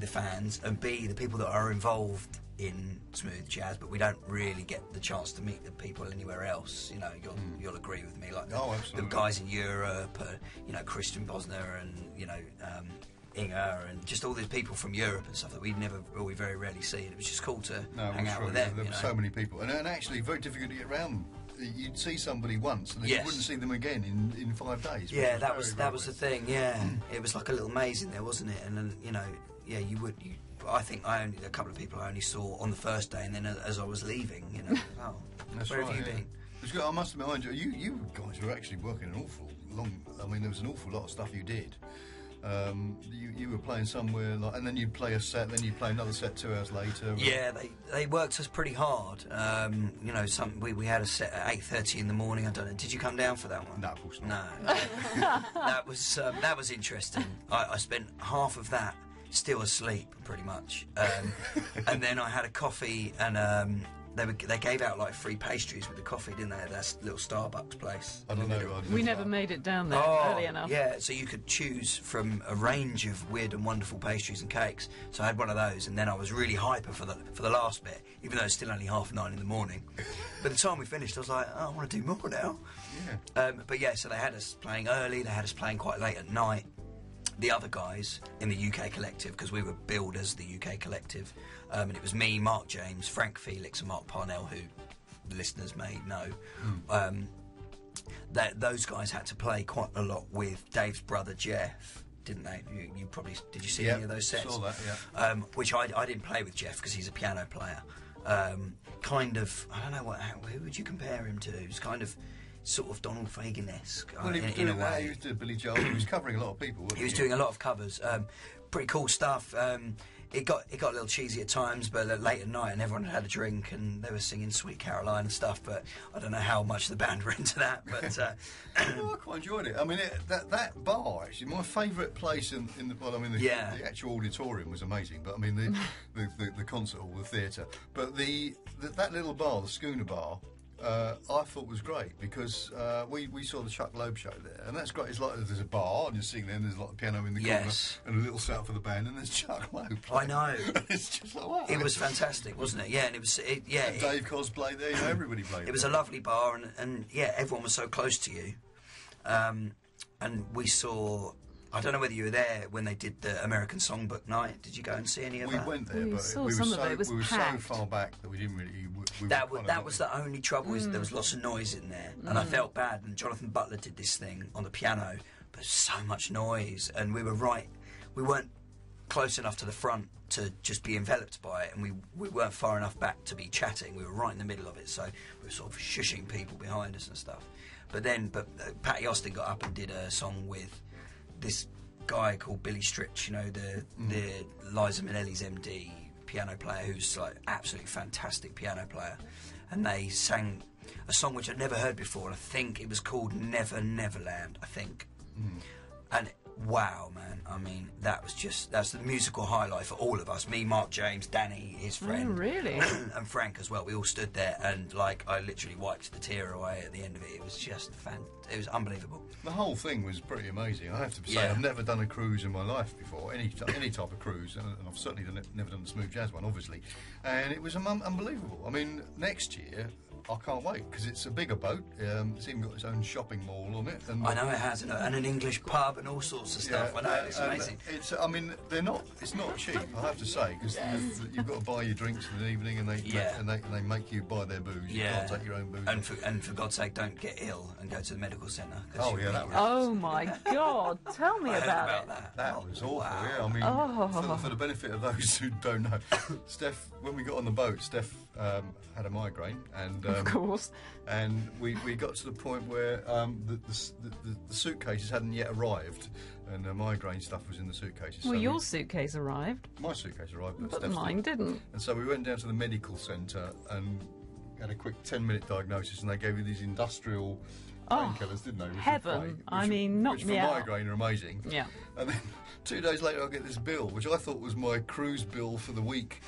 fans, and B, the people that are involved in smooth jazz, but we don't really get the chance to meet the people anywhere else. You know, you'll agree with me. Like the guys in Europe, you know, Christian Bosner, and you know, Inga, and just all these people from Europe and stuff that we very rarely see. And it was just cool to hang out with them. There were so many people, and actually very difficult to get around. You'd see somebody once, and then you wouldn't see them again in 5 days. Yeah, that was the thing. Yeah, it was like a little maze in there, wasn't it? And then, you know, yeah, I think a couple of people I only saw on the first day, and then as I was leaving, you know, where have you been? I must admit, you guys were actually working an awful long. I mean, there was an awful lot of stuff you did. You were playing somewhere, and then you'd play a set, then you'd play another set 2 hours later. Yeah, they worked us pretty hard. You know, we had a set at 8:30 in the morning. I don't know. Did you come down for that one? No, of course not. No. that was interesting. I spent half of that still asleep, pretty much, and then I had a coffee, and they gave out like free pastries with the coffee, didn't they? That little Starbucks place. I don't know. We never made it down there early enough. Yeah, so you could choose from a range of weird and wonderful pastries and cakes. So I had one of those, and then I was really hyper for the last bit, even though it's still only 9:30 in the morning. By the time we finished, I was like, I want to do more now. Yeah. But yeah, so they had us playing early. They had us playing quite late at night. The other guys in the UK collective, because we were billed as the UK collective, and it was me, Mark James, Frank Felix, and Mark Parnell, who the listeners may know. That those guys had to play quite a lot with Dave's brother Jeff, didn't they? You probably did. You see any of those sets? Saw that, yeah. Which I didn't play with Jeff because he's a piano player. Kind of, I don't know who would you compare him to? He's kind of sort of Donald Fagen-esque in a way. He was doing Billy Joel. He was covering a lot of people. He was doing a lot of covers. Pretty cool stuff. It got a little cheesy at times, but late at night, and everyone had a drink, and they were singing "Sweet Caroline" and stuff. But I don't know how much the band were into that. But I quite enjoyed it. I mean, that bar actually, my favourite place in the actual auditorium was amazing. But I mean, the concert hall, the theatre. But that little bar, the Schooner Bar, I thought was great because we saw the Chuck Loeb show there, and that's great. It's like there's a bar and you're sitting there, and there's a lot of piano in the corner, and a little set for the band, and there's Chuck Loeb playing. I know. It's just like, wow. It was fantastic, wasn't it? Yeah, and it was. And Davied Koz played there. You know, everybody played. It was a lovely bar, and yeah, everyone was so close to you, and we saw. I don't know whether you were there when they did the American Songbook night. Did you go and see any of that? We went there, but we were so far back that we didn't really. That was the only trouble. Is there was lots of noise in there, and I felt bad. And Jonathan Butler did this thing on the piano, but so much noise, and we were right. We weren't close enough to the front to just be enveloped by it, and we weren't far enough back to be chatting. We were right in the middle of it, so we were sort of shushing people behind us and stuff. But Patty Austin got up and did a song with this guy called Billy Stritch, you know, the Liza Minnelli's MD piano player, who's like absolutely fantastic piano player, and they sang a song which I'd never heard before, and I think it was called Never Neverland, I think. And wow, man, I mean, that's the musical highlight for all of us, me, Mark James, Danny, his friend. Oh, really? And Frank as well. We all stood there, and like I literally wiped the tear away at the end of it. It was just it was unbelievable. The whole thing was pretty amazing, I have to say. Yeah. I've never done a cruise in my life before, any type of cruise, and I've certainly never done the smooth jazz one, obviously. And it was unbelievable. I mean, next year, I can't wait, because it's a bigger boat. It's even got its own shopping mall on it. And I know it has, and an English pub and all sorts of stuff. yeah, I know, it's amazing. I mean, it's not cheap, I have to say, because you've got to buy your drinks for the evening, and they make you buy their booze. You can't take your own booze. And for God's sake, don't get ill and go to the medical centre. Oh yeah, that was. Oh my God! Tell me about it. That was awful. Wow. Yeah, I mean, for the benefit of those who don't know, Steph, when we got on the boat, Steph had a migraine, and Of course. and we got to the point where the suitcases hadn't yet arrived, and the migraine stuff was in the suitcases. Well, so your suitcase arrived, my suitcase arrived, but but Steph's mine didn't. And so we went down to the medical centre and had a quick 10-minute diagnosis, and they gave you these industrial painkillers, didn't they? Which were Heaven. great, I mean, knock which me for out. migraine are amazing. Yeah. And then 2 days later, I get this bill, which I thought was my cruise bill for the week.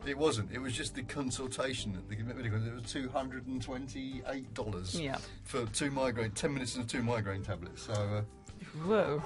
It wasn't. It was just the consultation at the medical. It was $228 Yeah. for 10 minutes and 2 migraine tablets. So Whoa.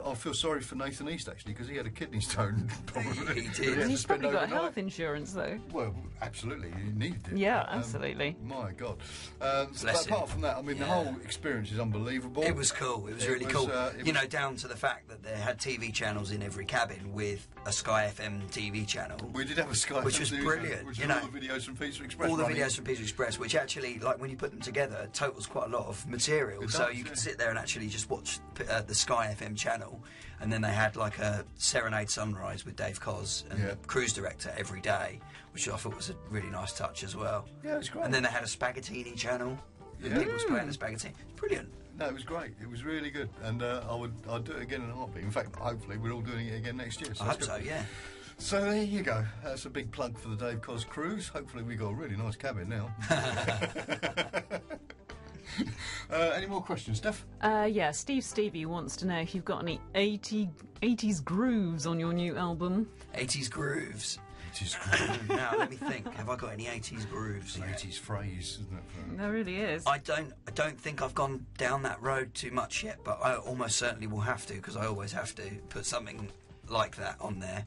I feel sorry for Nathan East, actually, because he had a kidney stone problem. He did. He had to He's spend probably got overnight. health insurance though. Well, absolutely, he needed it. Yeah, But, absolutely. My God. Bless But apart him. from that, I mean, the Yeah. whole experience is unbelievable. It was cool. It was really was, cool. it You was- know, down to the fact that they had TV channels in every cabin with a Sky FM TV channel. We did have a Sky, Which was TV, brilliant, Which you was all know. the videos from Pizza Express. All the running. videos from Pizza Express, which actually, like when you put them together, totals quite a lot of material. It So does, you can yeah. sit there and actually just watch the Sky FM channel, and then they had like a Serenade Sunrise with Dave Koz and Yeah. the cruise director every day, which I thought was a really nice touch as well. Yeah, it's great. And then they had a Spaghettini channel. Yeah. People was playing the Spaghettini. It's brilliant. No, it was great. It was really good, and I'd do it again in a heartbeat. In fact, hopefully, we're all doing it again next year. I hope that's so, good. yeah. So there you go. That's a big plug for the Dave Koz cruise. Hopefully, we got a really nice cabin now. Any more questions, Steph? Yeah, Stevie wants to know if you've got any 80s grooves on your new album. 80s grooves. It is great. Now, let me think. Have I got any 80s grooves? The 80s phrase, isn't it? There really is. I don't think I've gone down that road too much yet, but I almost certainly will have to, because I always have to put something like that on there.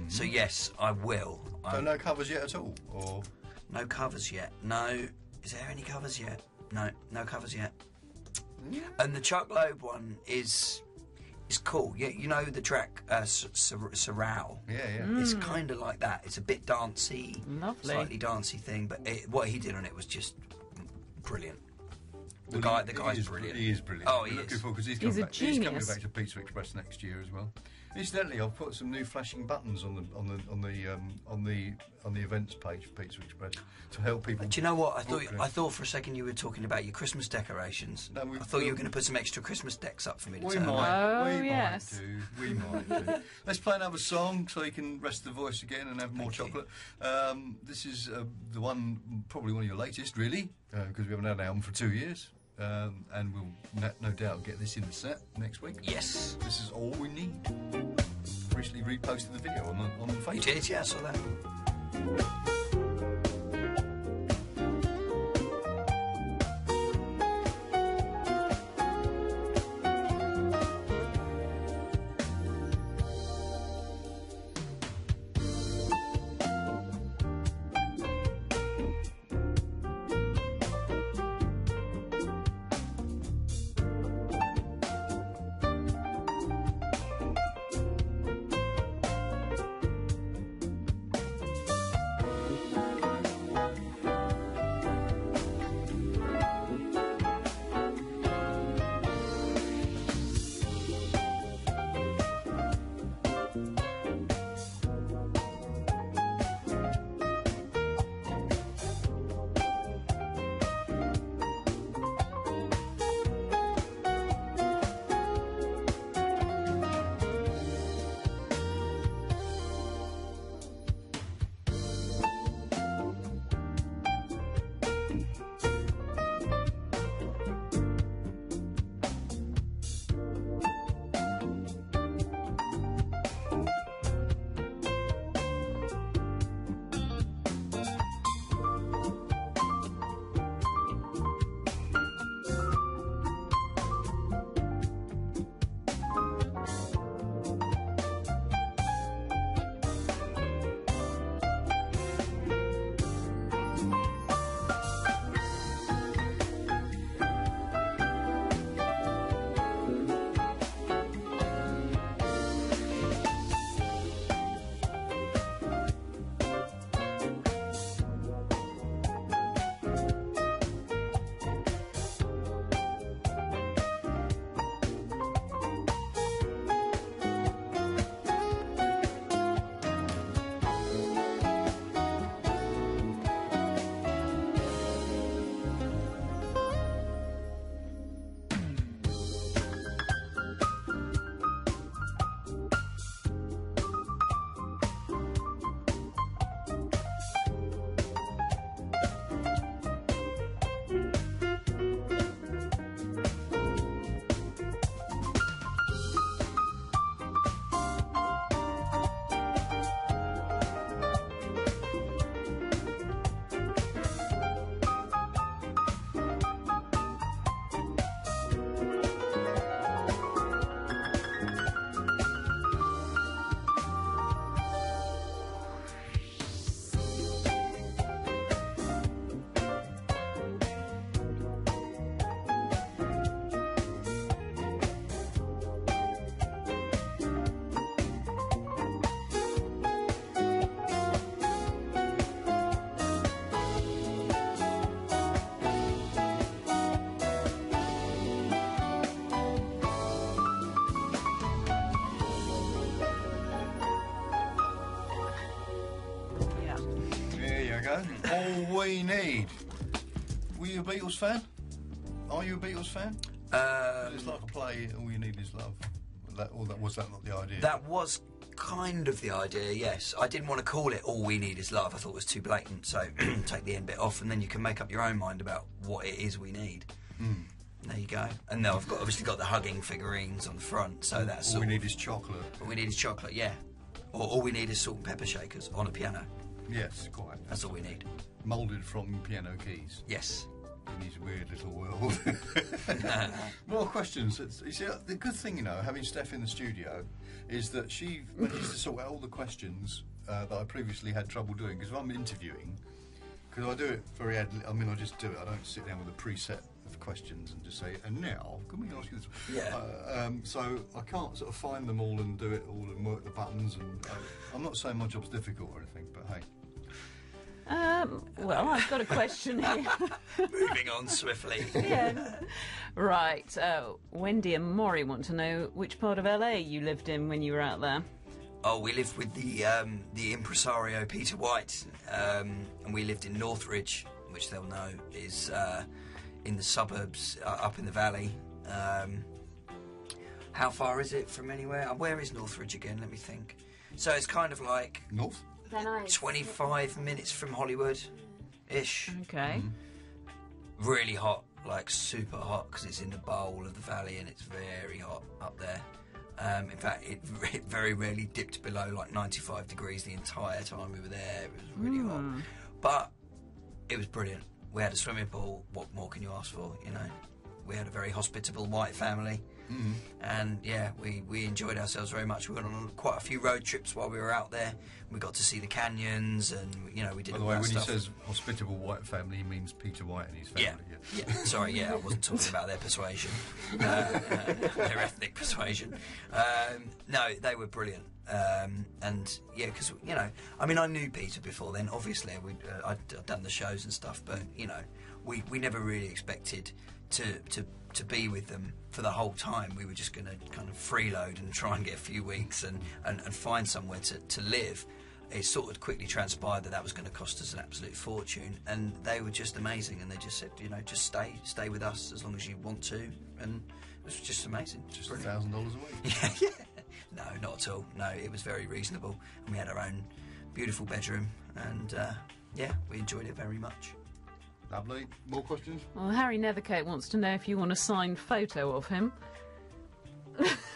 So yes, I will. So no covers yet at all, or No covers yet. No. Is there any covers yet? No covers yet. And the Chuck Loeb one is cool. Yeah, you know the track Sorrow. yeah. It's kind of like that. It's a bit dancey, Lovely. slightly dancey thing, but what he did on it was just brilliant. The Well, guy's he is brilliant. He is brilliant. Oh, We're he looking is. forward, 'cause he's He's a coming genius. back to Pizza Express next year as well. Incidentally, I've put some new flashing buttons on the events page for Pizza Express to help people. Do you know what? book I thought for a second you were talking about your Christmas decorations. No, I thought you were going to put some extra Christmas decks up for me to We turn might. around. Oh, we yes. We might do. Let's play another song so you can rest the voice again and have more chocolate. This is the one, probably one of your latest, really, because we haven't had an album for 2 years. And we'll no doubt get this in the set next week. Yes. This is All We Need. Recently reposted the video on Facebook. You did, yeah, I saw that. go. All We Need. Were you a Beatles fan? Are you a Beatles fan? It's like a play, All You Need Is Love. Was that not the idea? That was kind of the idea, yes. I didn't want to call it All We Need Is Love. I thought it was too blatant, so take the end bit off and then you can make up your own mind about what it is we need. There you go. And now I've obviously got the hugging figurines on the front, so that's All We Need Is Chocolate. All We Need Is Chocolate, yeah. Or All We Need Is Salt and Pepper Shakers on a piano. Yes, quite. That's all we need. Moulded from piano keys. Yes. In his weird little world. More questions. You see, the good thing, having Steph in the studio, is that she manages to sort out all the questions that I previously had trouble doing. Because if I'm interviewing, because I do it very I just do it. I don't sit down with a preset of questions and just say, and now, can we ask you this? Yeah. So I can't sort of find them all and do it all and work the buttons. And I'm not saying my job's difficult or anything, but hey. Well, I've got a question here. Moving on swiftly. Yeah. Right. Wendy and Maury want to know which part of LA you lived in when you were out there. Oh, we lived with the impresario Peter White, and we lived in Northridge, which they'll know is in the suburbs, up in the valley. How far is it from anywhere? Where is Northridge again? Let me think. So it's kind of like... North? 25 minutes from Hollywood-ish. Okay. Really hot, like super hot, because it's in the bowl of the valley and it's very hot up there. In fact, it very rarely dipped below like 95 degrees the entire time we were there. It was really hot. But it was brilliant. We had a swimming pool. What more can you ask for, We had a very hospitable white family. And yeah, we enjoyed ourselves very much. We went on quite a few road trips while we were out there. We got to see the canyons, and we did. By the way, when he says hospitable white family, he means Peter White and his family. Yeah. Sorry, I wasn't talking about their persuasion, their ethnic persuasion. No, they were brilliant. And yeah, because I knew Peter before then. Obviously, I'd done the shows and stuff, but we never really expected to be with them for the whole time. We were just going to kind of freeload and try and get a few weeks and find somewhere to live. It sort of quickly transpired that was going to cost us an absolute fortune, and they were just amazing, and they just said, just stay with us as long as you want to, and it was just amazing. Just $1,000 a week? Yeah. No, not at all. No, it was very reasonable, and we had our own beautiful bedroom, and we enjoyed it very much. Lovely. More questions? Well, Harry Nethercote wants to know if you want a signed photo of him.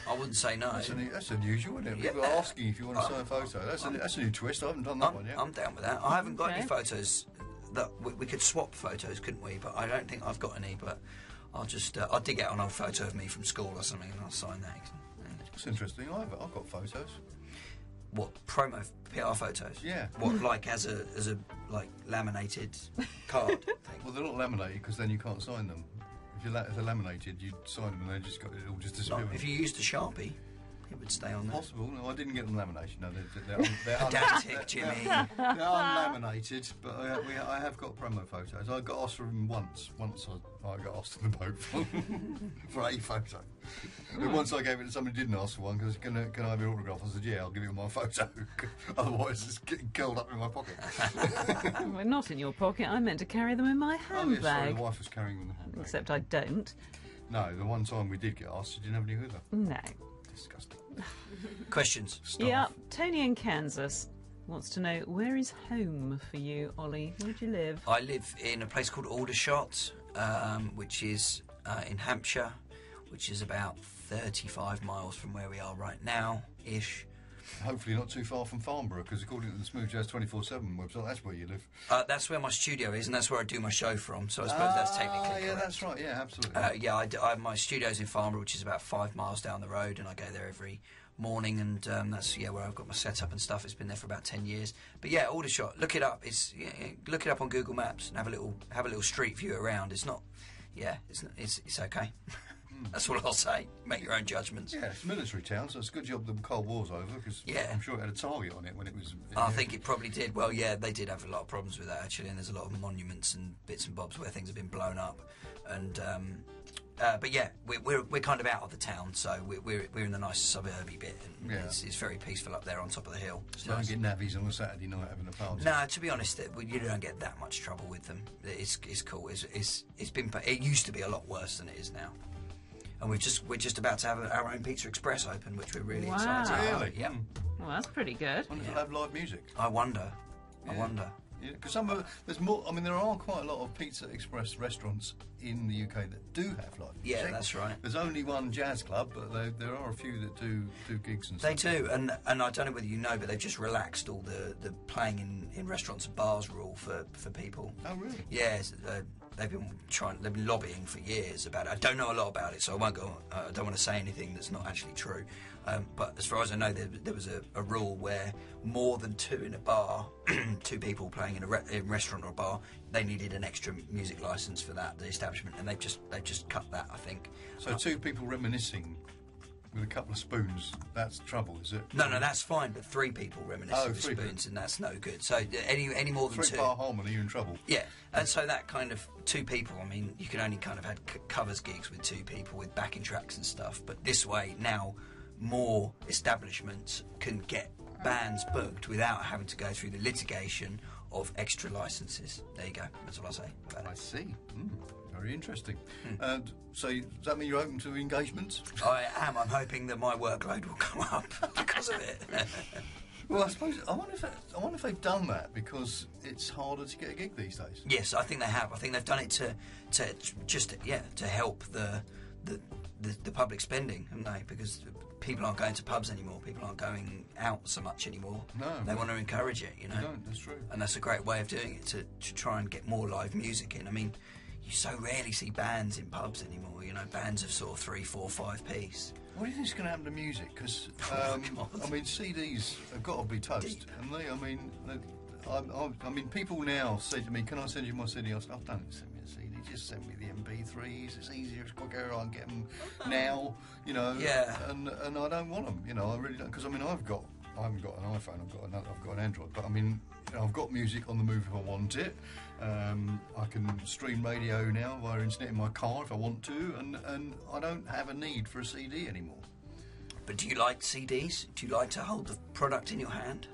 I wouldn't say no. That's unusual, isn't it? People are asking if you want a signed photo. That's a new twist. I haven't done that one yet. I'm down with that. I haven't got any photos. That we could swap photos, couldn't we? But I don't think I've got any. But I'll just I'll dig out an old photo of me from school or something, and I'll sign that. That's interesting. I've got photos. What, promo PR photos? Yeah. What, like as a like laminated card thing? Well, they're not laminated because then you can't sign them. If they're laminated, you sign them and they just it all just disappear. If you used a Sharpie, it would stay on there. Possible. No, I didn't get them laminated. No, they're pedantic, Jimmy. They're unlaminated, but I have got promo photos. I got asked for them once. Once I got asked on the boat for a photo. And once I gave it to somebody who didn't ask for one, because can I have your autograph? I said, yeah, I'll give you my photo. Otherwise, it's getting curled up in my pocket. Well, not in your pocket. I meant to carry them in my handbag. Oh, yeah, sorry, the wife was carrying them in the handbag. Except I don't. No, the one time we did get asked, she didn't have any with her. No. Disgusting. Questions? Yeah, Tony in Kansas wants to know, where is home for you, Ollie? Where do you live? I live in a place called Aldershot, which is in Hampshire, which is about 35 miles from where we are right now-ish. Hopefully not too far from Farnborough, because according to the Smooth Jazz 24/7 website, that's where you live. That's where my studio is, and that's where I do my show from, so I suppose that's technically correct. Yeah, that's right, yeah, absolutely. I my studio's in Farnborough, which is about 5 miles down the road, and I go there every morning, and that's where I've got my setup and stuff. It's been there for about 10 years. But yeah, Aldershot, look it up. Look it up on Google Maps and have a little street view around. It's not, it's okay. That's what I'll say. Make your own judgments. Yeah, it's a military town, so it's a good job the Cold War's over, because I'm sure it had a target on it when it was... I think it probably did. Well, yeah, they did have a lot of problems with that, actually, and there's a lot of monuments and bits and bobs where things have been blown up. And, But yeah, we're kind of out of the town, so we're in the nice suburby bit, and it's very peaceful up there on top of the hill. So don't get navvies on a Saturday night having a party. No, to be honest, you don't get that much trouble with them. It's cool. It used to be a lot worse than it is now. And we're just about to have our own Pizza Express open, which we're really excited about. Really? Yeah. Well, that's pretty good. I wonder if they'll have live music. I wonder. Yeah, because there's more. I mean, there are quite a lot of Pizza Express restaurants in the UK that do have live music. Yeah, that's right. There's only one jazz club, but there are a few that do gigs and stuff. They do, and I don't know whether you know, but they've just relaxed all the playing in restaurants and bars rule for people. Oh, really? Yes. They've been lobbying for years about it. I don't know a lot about it, so I won't go. I don't want to say anything that's not actually true. But as far as I know, there was a rule where more than two in a bar, two people playing in a restaurant or a bar, they needed an extra music license for that, the establishment, and they've just cut that, I think. So two people reminiscing with a couple of spoons, that's trouble, is it? No, that's fine, but three people reminiscing with spoons, and that's no good. So any more than two... Three-part harmony, you're in trouble. Yeah, and so that kind of two people, I mean, you can only kind of have covers gigs with two people with backing tracks and stuff, but this way, now, more establishments can get bands booked without having to go through the litigation of extra licenses. There you go, that's all I'll say about it. I see. Very interesting. So does that mean you're open to engagements? I am. I'm hoping that my workload will come up because of it. Well, I wonder if they've done that because it's harder to get a gig these days. Yes, I think they have. I think they've done it to help the public spending, haven't they? Because people aren't going to pubs anymore. People aren't going out so much anymore. No, they want to encourage it. You know, they don't. That's true. And that's a great way of doing it to try and get more live music in. I mean, you so rarely see bands in pubs anymore. You know, bands of sort of 3, 4, 5 piece. What do you think's going to happen to music? Because I mean, CDs have got to be toast, and I mean, people now say to me, "Can I send you my CD?" I say, "Oh, don't send me a CD. Just send me the MP3s. It's easier, it's quicker. I can get them now." You know. Yeah. And I don't want them. You know, I really don't. Because I mean, I haven't got an iPhone. I've got an Android. But I mean, you know, I've got music on the move if I want it. I can stream radio now via internet in my car if I want to, and I don't have a need for a CD anymore. But do you like CDs? Do you like to hold the product in your hand?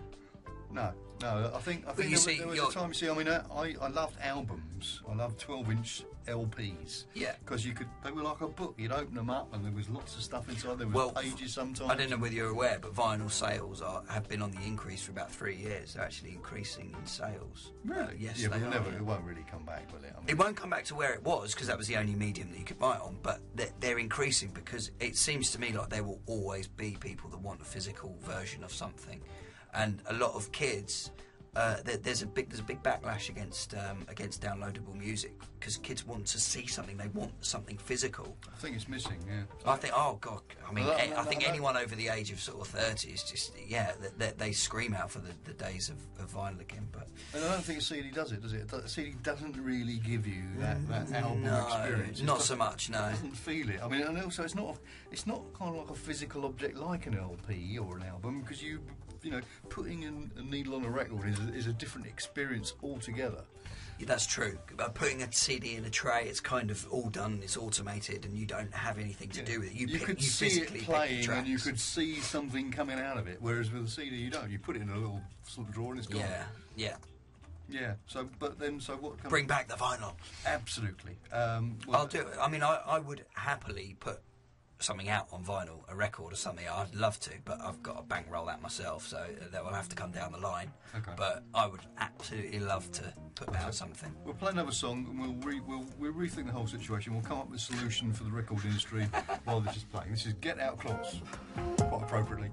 No. I think there was a time. You see, I mean, I loved albums. I loved 12-inch LPs. Yeah. Because they were like a book. You'd open them up, and there was lots of stuff inside. There was pages sometimes. I don't know whether you're aware, but vinyl sales have been on the increase for about 3 years. They're actually increasing in sales. Really? Yes, yeah, they are. It won't really come back, will it? I mean, it won't come back to where it was because that was the only medium that you could buy it on. But they're increasing because it seems to me like there will always be people that want a physical version of something, and a lot of kids. There's a big backlash against downloadable music because kids want to see something. They want something physical. I think it's missing. Yeah. I think. Oh God. I mean, I think anyone over the age of sort of 30 is just they scream out for the days of vinyl again. But and I don't think a CD does it. A CD doesn't really give you that album experience. Not so much. No. It doesn't feel it. I mean, and also it's not kind of like a physical object like an LP or an album because you know, putting a needle on a record is a different experience altogether. Yeah, that's true. Putting a CD in a tray, it's kind of all done, it's automated, and you don't have anything to do with it. You could see it playing, and you could see something coming out of it, whereas with a CD you don't. You put it in a little sort of drawer and it's gone. Yeah. So what? Bring back the vinyl. Absolutely. I'll do it. I mean, I would happily put something out on vinyl, a record or something. I'd love to, but I've got to bankroll that myself, so that will have to come down the line. Okay. But I would absolutely love to put out something. We'll play another song and we'll rethink the whole situation. We'll come up with a solution for the record industry while this is playing. This is Get Out Clause, quite appropriately.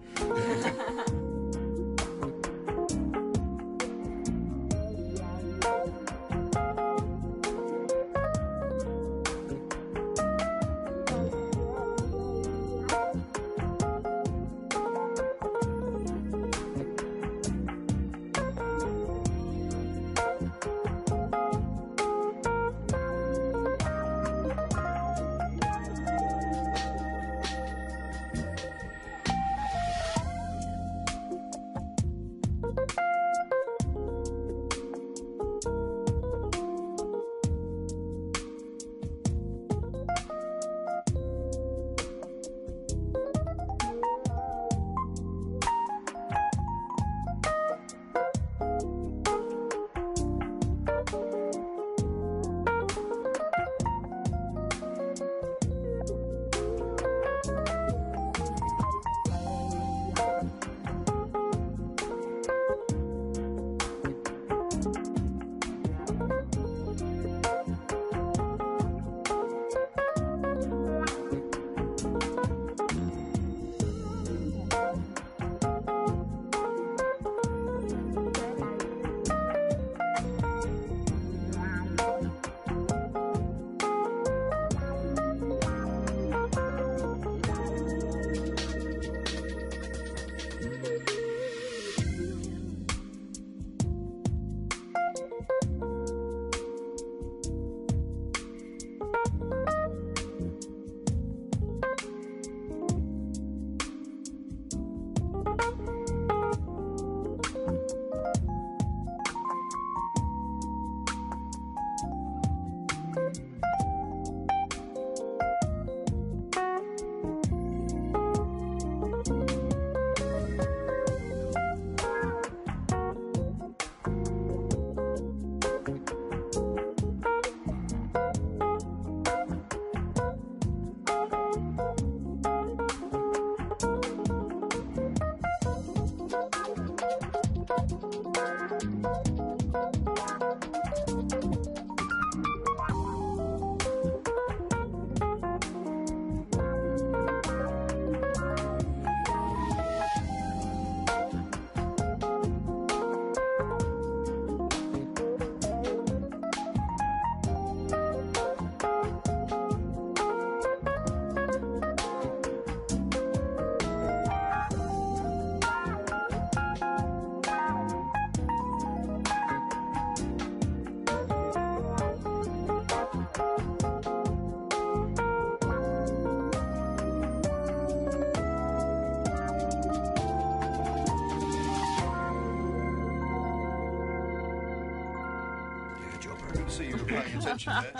Good to see you were paying attention there.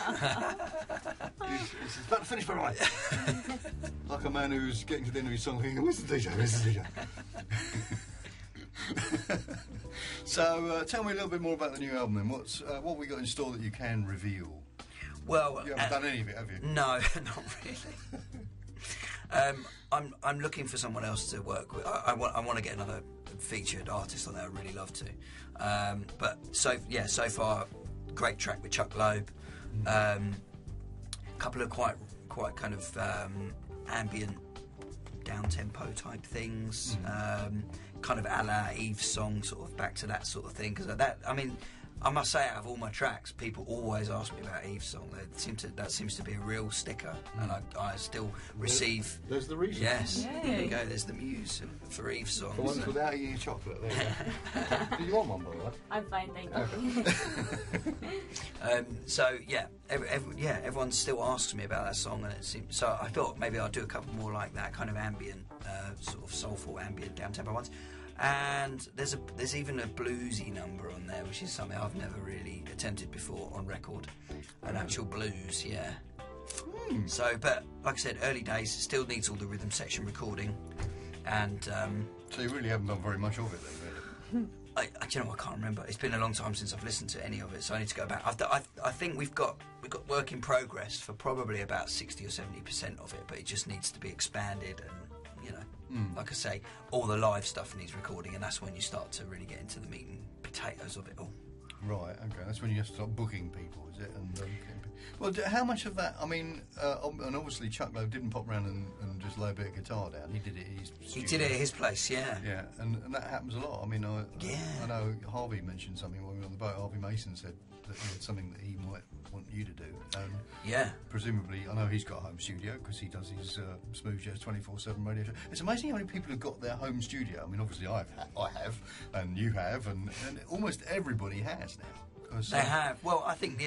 He's about to finish my right. Like a man who's getting to the end of his song thinking, where's the DJ? Where's the DJ? So, tell me a little bit more about the new album then. What we got in store that you can reveal? Well, you haven't done any of it, have you? No, not really. I'm looking for someone else to work with. I want to get another featured artist on there. I'd really love to. But so far, great track with Chuck Loeb. Couple of quite kind of ambient, down tempo type things. Kind of a la Eve's song, sort of back to that sort of thing. Because I mean, I must say, out of all my tracks, people always ask me about Eve's song. That seems to be a real sticker, and I still receive. There's the reason. Yes, Yay. there you go. There's the muse for Eve's song. The ones without eating chocolate. There you go. Do you want one, by the way? I'm fine, thank you. So yeah, everyone still asks me about that song, and it seems so. I thought maybe I'd do a couple more like that, kind of ambient, sort of soulful, ambient, down tempo ones. And there's even a bluesy number on there, which is something I've never really attempted before on record. An actual blues, yeah. So, but like I said, early days, still needs all the rhythm section recording, and so you really haven't done very much of it then, really? you know, I can't remember. It's been a long time since I've listened to any of it, so I need to go back. I think we've got work in progress for probably about 60 or 70% of it, but it just needs to be expanded and. You know, like I say, all the live stuff needs recording, and that's when you start to really get into the meat and potatoes of it all. Right, okay. That's when you have to start booking people, is it? And well, how much of that? I mean, and obviously Chuck Loeb didn't pop around and just lay a bit of guitar down. He did it at his studio. He did it at his place, yeah. Yeah, and that happens a lot. I mean, I know Harvey mentioned something when we were on the boat. Harvey Mason said that he had something that he might want you to do. Yeah. Presumably, I know he's got a home studio because he does his Smooth Jazz 24/7 radio show. It's amazing how many people have got their home studio. I mean, obviously I have, and you have, and almost everybody has now. They have. Well, I think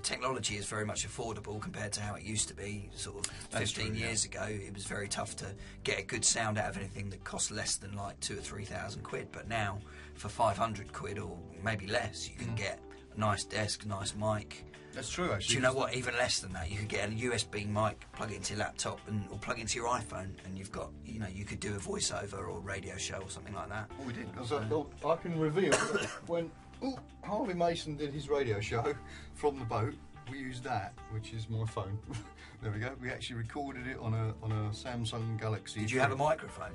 technology is very much affordable compared to how it used to be. Sort of 15 years ago, it was very tough to get a good sound out of anything that cost less than like £2,000 or £3,000. But now, for £500 or maybe less, you can get a nice desk, nice mic. That's true, actually. Do you know what? Even less than that, you could get a USB mic, plug it into your laptop, or plug it into your iPhone, and you've got, you could do a voiceover or a radio show or something like that. Well, we did. I can reveal that when Harvey Mason did his radio show from the boat, we used that, which is my phone. There we go. We actually recorded it on a Samsung Galaxy. Did you have a microphone?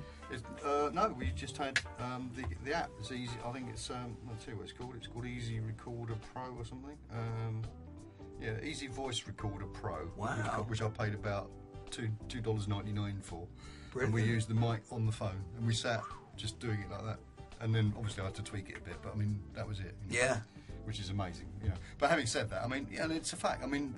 No, we just had the app. It's easy. I think it's I'll tell you what it's called. It's called Easy Recorder Pro or something. Yeah, Easy Voice Recorder Pro. Wow. Which I paid about $2.99 for. Brilliant. And we used the mic on the phone, and we sat just doing it like that. And then obviously I had to tweak it a bit, but I mean that was it. Yeah. Which is amazing, But having said that, I mean, and it's a fact. I mean,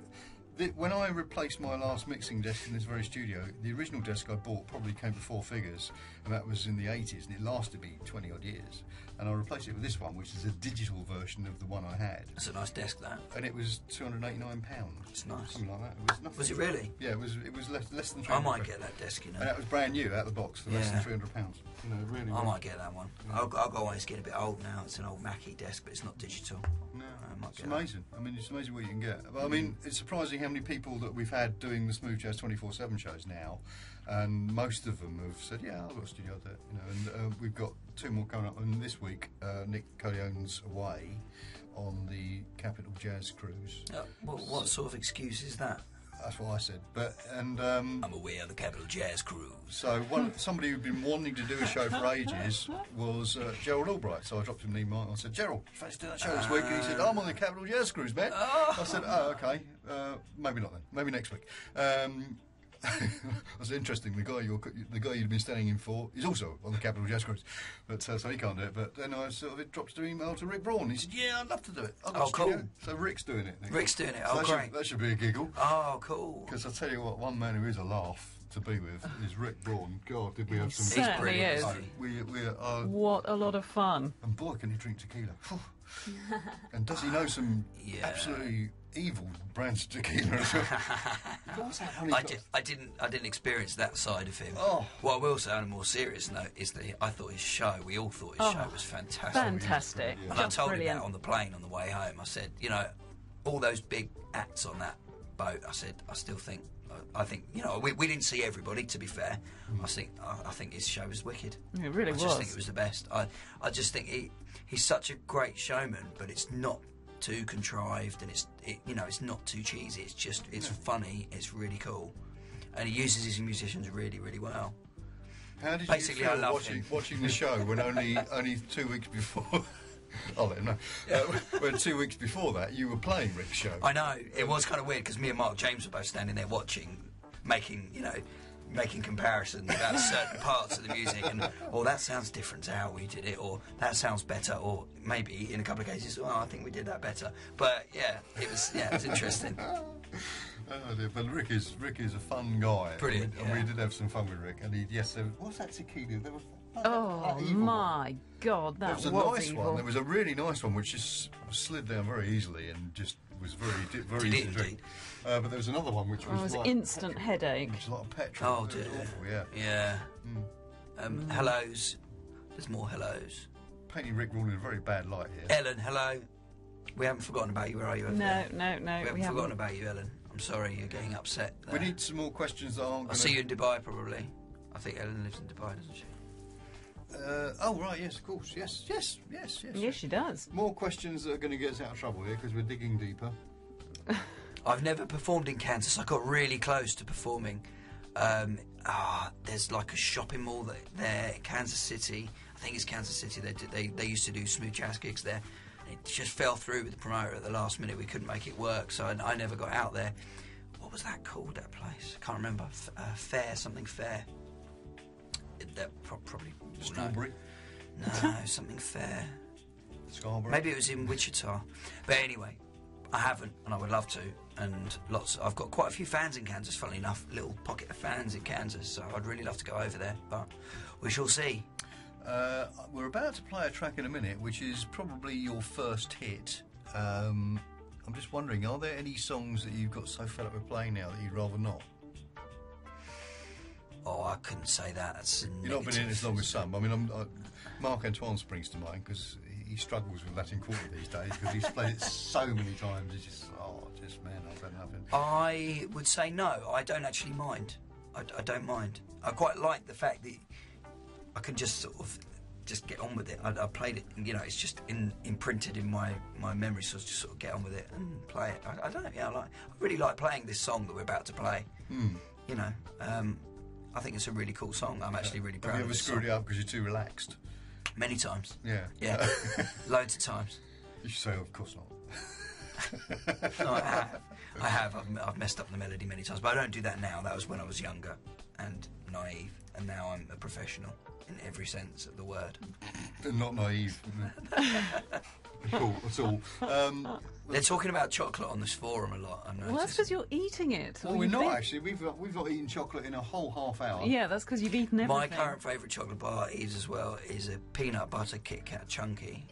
when I replaced my last mixing desk in this very studio, the original desk I bought probably came for 4 figures, and that was in the 80s, and it lasted me 20 odd years. And I replaced it with this one, which is a digital version of the one I had. That's a nice desk, that. And it was £289. It's nice. Something like that. It was nothing. Was it really? Yeah, it was less than £300. I might get that desk, And that was brand new out of the box for less than £300. Really. I might get that one. I'll go on. It's getting a bit old now. It's an old Mackie desk, but it's not digital. No, it's amazing. I mean, it's amazing what you can get. But I mean, it's surprising how many people that we've had doing the Smooth Jazz 24/7 shows now, and most of them have said, "Yeah, I've got a studio there." And we've got 2 more coming up. And this week, Nick Coleone's away on the Capital Jazz Cruise. What sort of excuse is that? That's what I said. I'm away on the Capital Jazz Cruise. So somebody who'd been wanting to do a show for ages was Gerald Albright. So I dropped him an email and I said, Gerald, you fancy doing that show this week? And he said, I'm on the Capital Jazz Cruise, man. I said, oh, okay. Maybe not then. Maybe next week. That's interesting. The guy you'd been standing in for is also on the Capital Jazz Cruise, but so he can't do it. But then I sort of dropped an email to Rick Braun. He said, "Yeah, I'd love to do it." Cool. So Rick's doing it. Rick's doing it. So Great. That should be a giggle. Oh, cool. Because I tell you what, one man who is a laugh to be with is Rick Braun. God, did we have some? Certainly brilliant, is. We are. What a lot of fun. And boy, can he drink tequila. And does he know some absolutely evil brands of tequila as well? What's that honey? I didn't experience that side of him. Oh. What I will say on a more serious note is that I thought his show, we all thought his show was fantastic. Fantastic. And I Just told brilliant. him that on the plane on the way home. I said, all those big acts on that boat, I said, I think, you know, we didn't see everybody, to be fair. I think his show was wicked. It really I was. just think it was the best. I just think he's such a great showman, but it's not too contrived, and it's not too cheesy. It's funny. It's really cool, and he uses his musicians really, really well. How did Basically, you I feel love him. watching the show when only 2 weeks before? I'll let him know. When 2 weeks before that, you were playing Rick's show. I know, it was kind of weird because me and Mark James were both standing there watching, making comparisons about certain parts of the music, and that sounds different to how we did it, or that sounds better, or maybe in a couple of cases, I think we did that better. But yeah, it was interesting. Oh dear, but Rick is a fun guy. Brilliant. And we did have some fun with Rick. And what's that tequila? There was Oh my God, that was a nice evil. one. There was a really nice one which just slid down very easily and just was very easy to drink. But there was another one which was like instant headache. Which was like a petrol. Oh dear. Awful, yeah. Hellos. There's more hellos. Painting Rick Rule in a very bad light here. Ellen, hello. We haven't forgotten about you. Where are you? Over there? No. We haven't forgotten about you, Ellen. I'm sorry, you're getting upset there. We need some more questions that aren't. I'll see you in Dubai, probably. I think Ellen lives in Dubai, doesn't she? Oh right, yes, of course, yes. Yes, she does. More questions that are going to get us out of trouble here because we're digging deeper. I've never performed in Kansas. I got really close to performing. There's like a shopping mall there in Kansas City. I think it's Kansas City. They used to do smooth jazz gigs there. It just fell through with the promoter at the last minute. We couldn't make it work, so I never got out there. What was that called, that place? I can't remember. Something Fair. That probably... Strawberry? No, something Fair. Scarborough? Maybe it was in Wichita. But anyway, I haven't, and I would love to. And I've got quite a few fans in Kansas, funnily enough. Little pocket of fans in Kansas, so I'd really love to go over there. But we shall see. We're about to play a track in a minute, which is probably your first hit. I'm just wondering, are there any songs that you've got so fed up with playing now that you'd rather not? Oh, I couldn't say that. That's You've not been in as long as some. I mean, Mark Antoine springs to mind because he struggles with Latin Quarter these days because he's played it so many times. It's just, man, I've had nothing. I would say no. I don't actually mind. I don't mind. I quite like the fact that I can just sort of just get on with it. I played it, and, it's just imprinted in my memory, so I just sort of get on with it and play it. I don't know. Yeah, I really like playing this song that we're about to play. I think it's a really cool song. I'm actually really proud of it. Have you ever screwed it up because you're too relaxed? Many times. Yeah. Yeah. Loads of times. You should say, of course not. No, I have. I've messed up the melody many times, but I don't do that now. That was when I was younger and naive, and now I'm a professional in every sense of the word. Not naive. Cool, that's all. They're talking about chocolate on this forum a lot. I've noticed. Well, that's because you're eating it. Well, we're not actually. We've not eaten chocolate in a whole half hour. Yeah, that's because you've eaten everything. My current favourite chocolate bar is a peanut butter Kit Kat Chunky.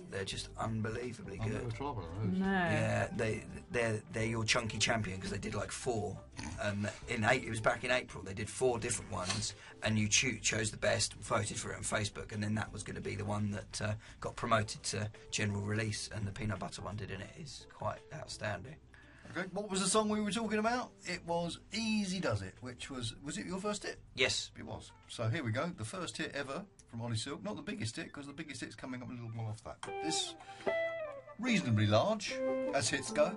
They're just unbelievably good. I've never tried one of those. No. Yeah, they're your chunky champion because they did like 4. It was back in April. They did 4 different ones, and you chose the best, voted for it on Facebook, and then that was going to be the one that got promoted to general release, and the peanut butter one did in it is quite outstanding. Okay, what was the song we were talking about? It was Easy Does It, which was it your first hit? Yes. It was. So here we go, the first hit ever from Ollie Silk. Not the biggest hit, because the biggest hit's coming up a little more off that. But this, reasonably large, as hits go.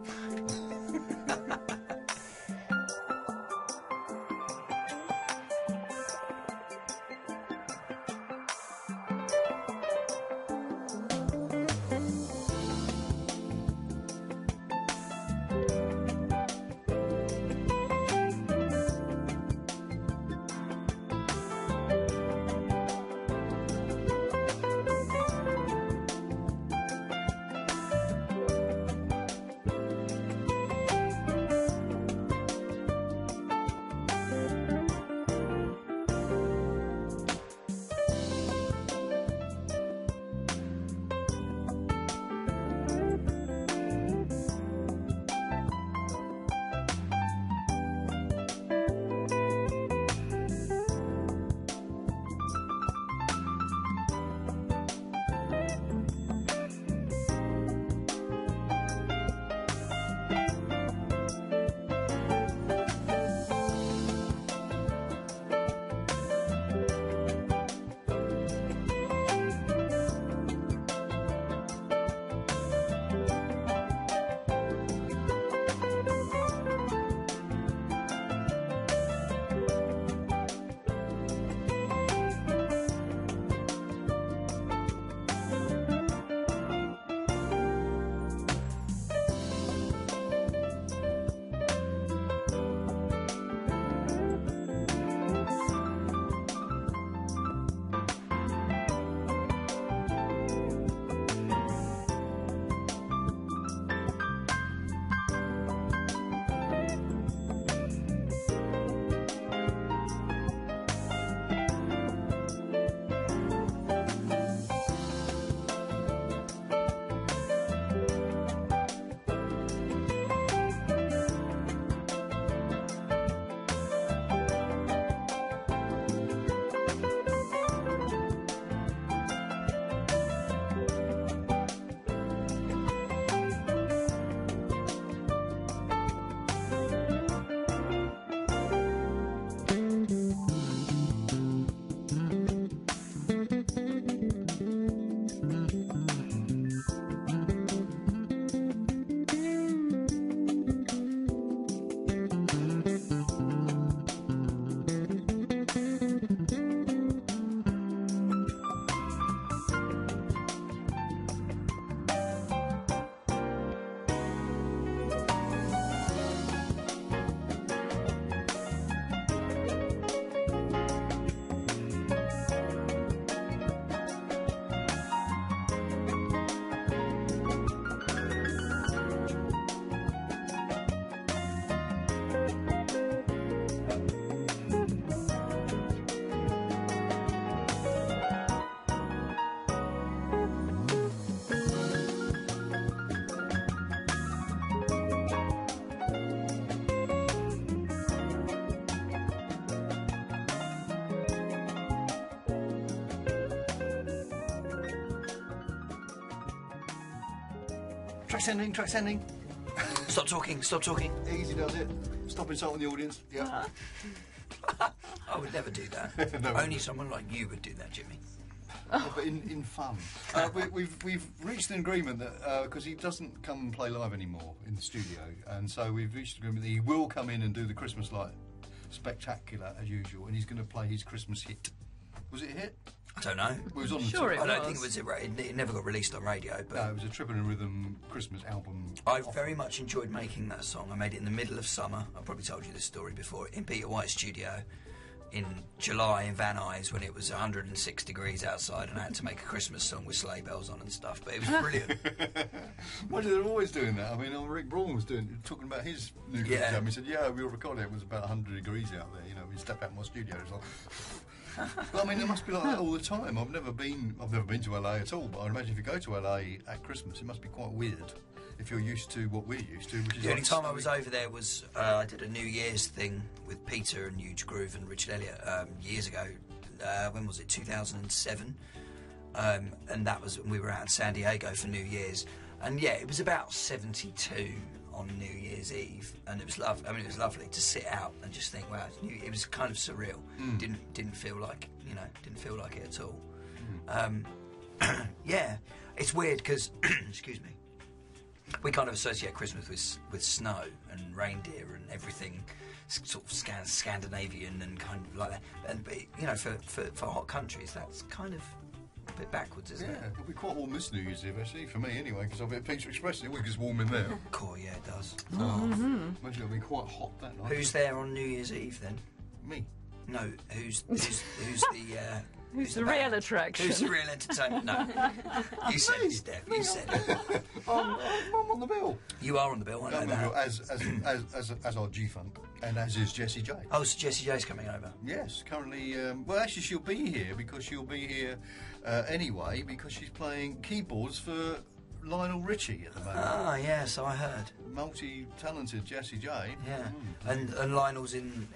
Track sending. Stop talking. Easy does it. Stop insulting the audience. Yeah. I would never do that. No. Only someone like you would do that, Jimmy. But in fun. We've reached an agreement that because he doesn't come and play live anymore in the studio, and so we've reached an agreement that he will come in and do the Christmas light spectacular as usual, and he's going to play his Christmas hit. Was it a hit? I don't know. It was on Sure the it I don't was. think it never got released on radio, but No, it was a Triple and Rhythm Christmas album. I very much enjoyed making that song. I made it in the middle of summer. I've probably told you this story before. In Peter White's studio in July in Van Nuys when it was 106 degrees outside, and I had to make a Christmas song with sleigh bells on and stuff. But it was brilliant. Well, they're always doing that. I mean, Rick Braun was talking about his new Christmas Yeah. album. He said, "Yeah, we were recording. It was about 100 degrees out there. You know, we stepped out of my studio. It's like." But I mean, it must be like that all the time. I've never been to LA at all. But I imagine if you go to LA at Christmas, it must be quite weird if you're used to what we're used to, which is The only like time I was over there was I did a New Year's thing with Peter and Huge Groove and Richard Elliott years ago. When was it? 2007. And that was when we were out in San Diego for New Year's. And yeah, it was about 72 on New Year's Eve, and it was lovely. I mean, it was lovely to sit out and just think, wow, it was kind of surreal. Didn't feel like it at all. Yeah, it's weird because excuse me. We kind of associate Christmas with snow and reindeer and everything, sort of Scandinavian and kind of like that. And you know, for hot countries, that's kind of a bit backwards, isn't it? Yeah, it'll be quite warm this New Year's Eve, actually, for me anyway, because I'll be at Pizza Express. It gets warm in there. Cool, yeah, it does. So, imagine it'll be quite hot that night. Who's there on New Year's Eve then? Me? No, who's the Who's the band? real attraction? Who's the real entertainment? No, you said it, Steph. You said it. I'm on the bill. You are on the bill. I know I'm on the bill, that. as our G-Funk, and as is Jessie J. Oh, so Jessie J's coming over. Yes, currently, well, actually, she'll be here because she'll be here anyway because she's playing keyboards for Lionel Richie at the moment. Ah, yes, I heard. Multi-talented Jessie J. Yeah, and Lionel's in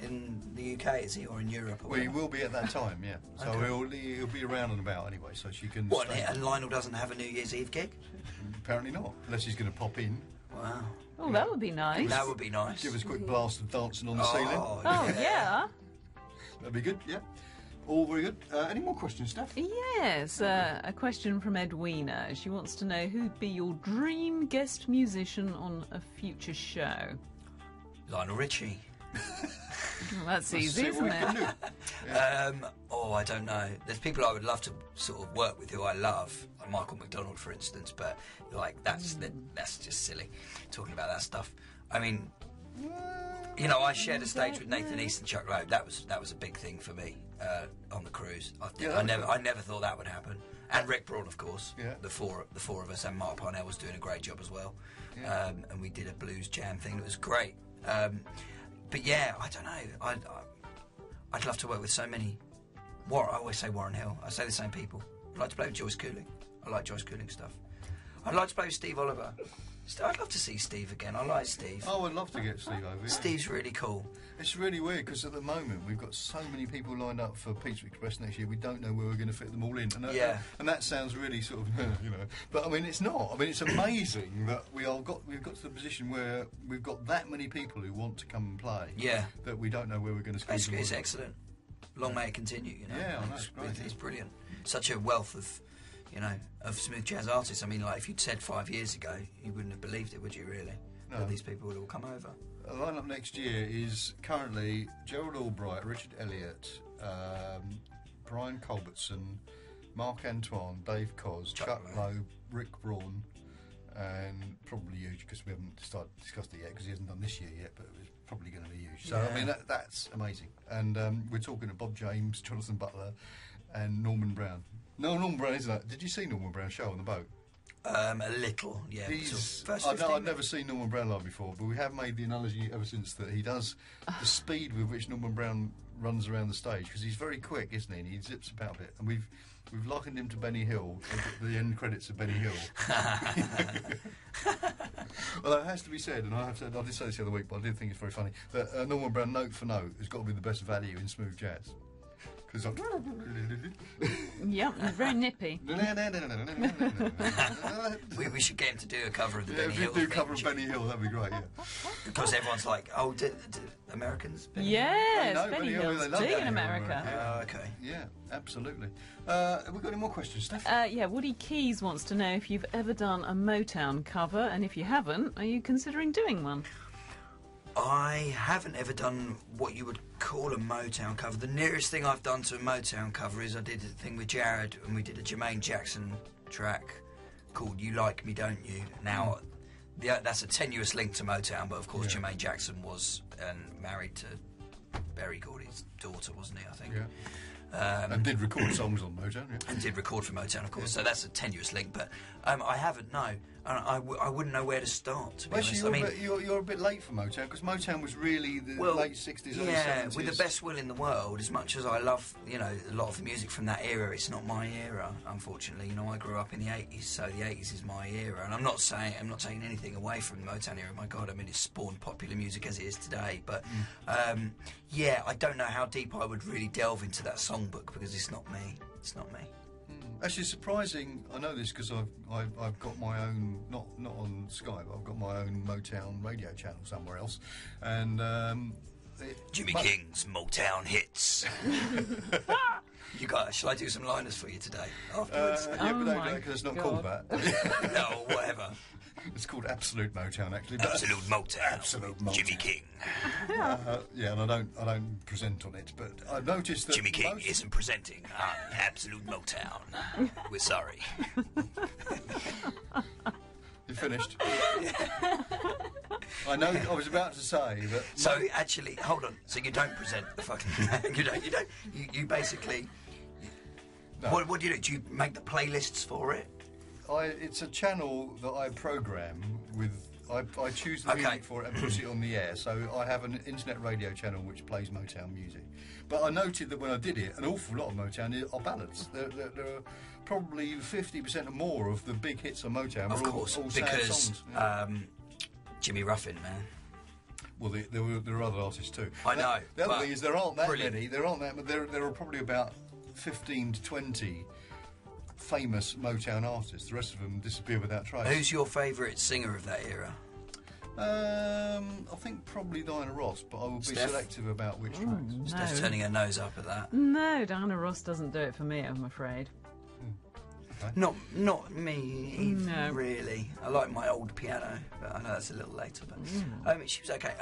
the UK, is he, or in Europe? Or Well, he whatever? will be at that time, yeah. So Okay. he'll be around and about anyway, so she can. What? stay. And Lionel doesn't have a New Year's Eve gig? Apparently not, unless he's going to pop in, Wow, Oh, that would be nice. that would be nice. give us a quick blast of dancing on the ceiling. Oh, Oh, yeah. That'd be good. Yeah, all very good. Any more questions, Steph? Yes, a question from Edwina. She wants to know who'd be your dream guest musician on a future show. Lionel Richie. Well, that's See easy, what we isn't can it? do. I don't know. There's people I would love to sort of work with who I love, like Michael McDonald, for instance. But like that's just silly talking about that stuff. I mean, you know, I shared a stage with Nathan East and Chuck Loeb. That was a big thing for me on the cruise. I never thought that would happen. And Rick Braun, of course. Yeah. The four of us, and Mark Parnell was doing a great job as well. Yeah. And we did a blues jam thing that was great. But yeah, I don't know. I'd love to work with so many. I always say Warren Hill. I say the same people. I'd like to play with Joyce Cooling. I like Joyce Cooling stuff. I'd like to play with Steve Oliver. I'd love to see Steve again. I like Steve. I would love to get Steve over. Yeah. Steve's really cool. It's really weird because at the moment we've got so many people lined up for Pizza Express next year. We don't know where we're going to fit them all in. And Yeah. and that sounds really sort of, you know. But I mean, it's not. I mean, it's amazing that we've got to the position where we've got that many people who want to come and play. Yeah. That we don't know where we're going to squeeze them all It's in. excellent. Long may it continue. You know. Yeah, I know, it's great, It's yeah. brilliant. Such a wealth of, you know, of smooth jazz artists. I mean, like if you'd said 5 years ago, you wouldn't have believed it, would you? Really? No. That these people would all come over. The lineup next year is currently Gerald Albright, Richard Elliott, Brian Culbertson, Mark Antoine, Dave Koz, Chuck Loeb, Rick Braun, and probably Huge, because we haven't discussed it yet, because he hasn't done this year yet, but it was probably going to be Huge. So, I mean, that's amazing. And we're talking to Bob James, Jonathan Butler, and Norman Brown. No, Norman Brown isn't that? Did you see Norman Brown's show on the boat? A little, yeah. I've never seen Norman Brown live before, but we have made the analogy ever since that he does the speed with which Norman Brown runs around the stage, because he's very quick, isn't he? And he zips about a bit, and we've likened him to Benny Hill, the end credits of Benny Hill. Although it has to be said, and I did say this the other week, but I did think it's very funny, that Norman Brown, note for note, has got to be the best value in smooth jazz. It's like... Yep, very nippy. We should get him to do a cover of the Yeah, Benny if Hill you do thing, cover of Benny Hill, that'd be great, yeah. because everyone's like, oh, do Americans? Benny Hill? Yes, I know, Benny Benny Hill, Hill's they love big Benny in Hill, America. Oh, okay. Yeah, absolutely. Have we got any more questions, Steph? Yeah, Woody Keys wants to know if you've ever done a Motown cover, and if you haven't, are you considering doing one? I haven't ever done what you would call a Motown cover. The nearest thing I've done to a Motown cover is I did a thing with Jared, and we did a Jermaine Jackson track called You Like Me, Don't You? Now, that's a tenuous link to Motown, but of course Jermaine Jackson was married to Berry Gordy's daughter, wasn't he, I think? Yeah. And did record songs on Motown, yeah. And did record for Motown, of course, so that's a tenuous link, but I haven't, no. And I wouldn't know where to start, to be honest. You're a bit late for Motown, because Motown was really the late 60s, early 70s. Yeah, with the best will in the world, as much as I love, a lot of the music from that era, it's not my era, unfortunately. I grew up in the 80s, so the 80s is my era. And I'm not taking anything away from the Motown era, my God, it's spawned popular music as it is today. But, I don't know how deep I would really delve into that songbook, because it's not me. It's not me. Actually, surprising. I know this because I've got my own, not on Sky, but I've got my own Motown radio channel somewhere else, and Jimmy King's Motown hits. You guys, shall I do some liners for you today afterwards? Yeah, but no, because it's not called that. No, whatever. It's called Absolute Motown, actually. Absolute Motown. Absolute Motown. Jimmy King. And I don't present on it, but I've noticed that Jimmy King isn't presenting on Absolute Motown. We're sorry. You finished? I know. I was about to say that. So actually, hold on. So you don't present the fucking. You basically. No. What do you do? Do you make the playlists for it? It's a channel that I program with. I choose the music for it and put it on the air. So I have an internet radio channel which plays Motown music. But I noted that when I did it, an awful lot of Motown are ballads. There are probably 50% or more of the big hits on Motown. Of course, all because sad songs. Jimmy Ruffin, man. Well, there are other artists too. I know. The other thing is there aren't that brilliant. many. There aren't that, but there are probably about 15 to 20 famous Motown artists. The rest of them disappear without trace. Who's your favourite singer of that era? I think probably Diana Ross, but I will be selective about which tracks. Steph's turning her nose up at that. No, Diana Ross doesn't do it for me, I'm afraid. Okay. Not me, really. I like my old piano, but I know that's a little later. But she was okay.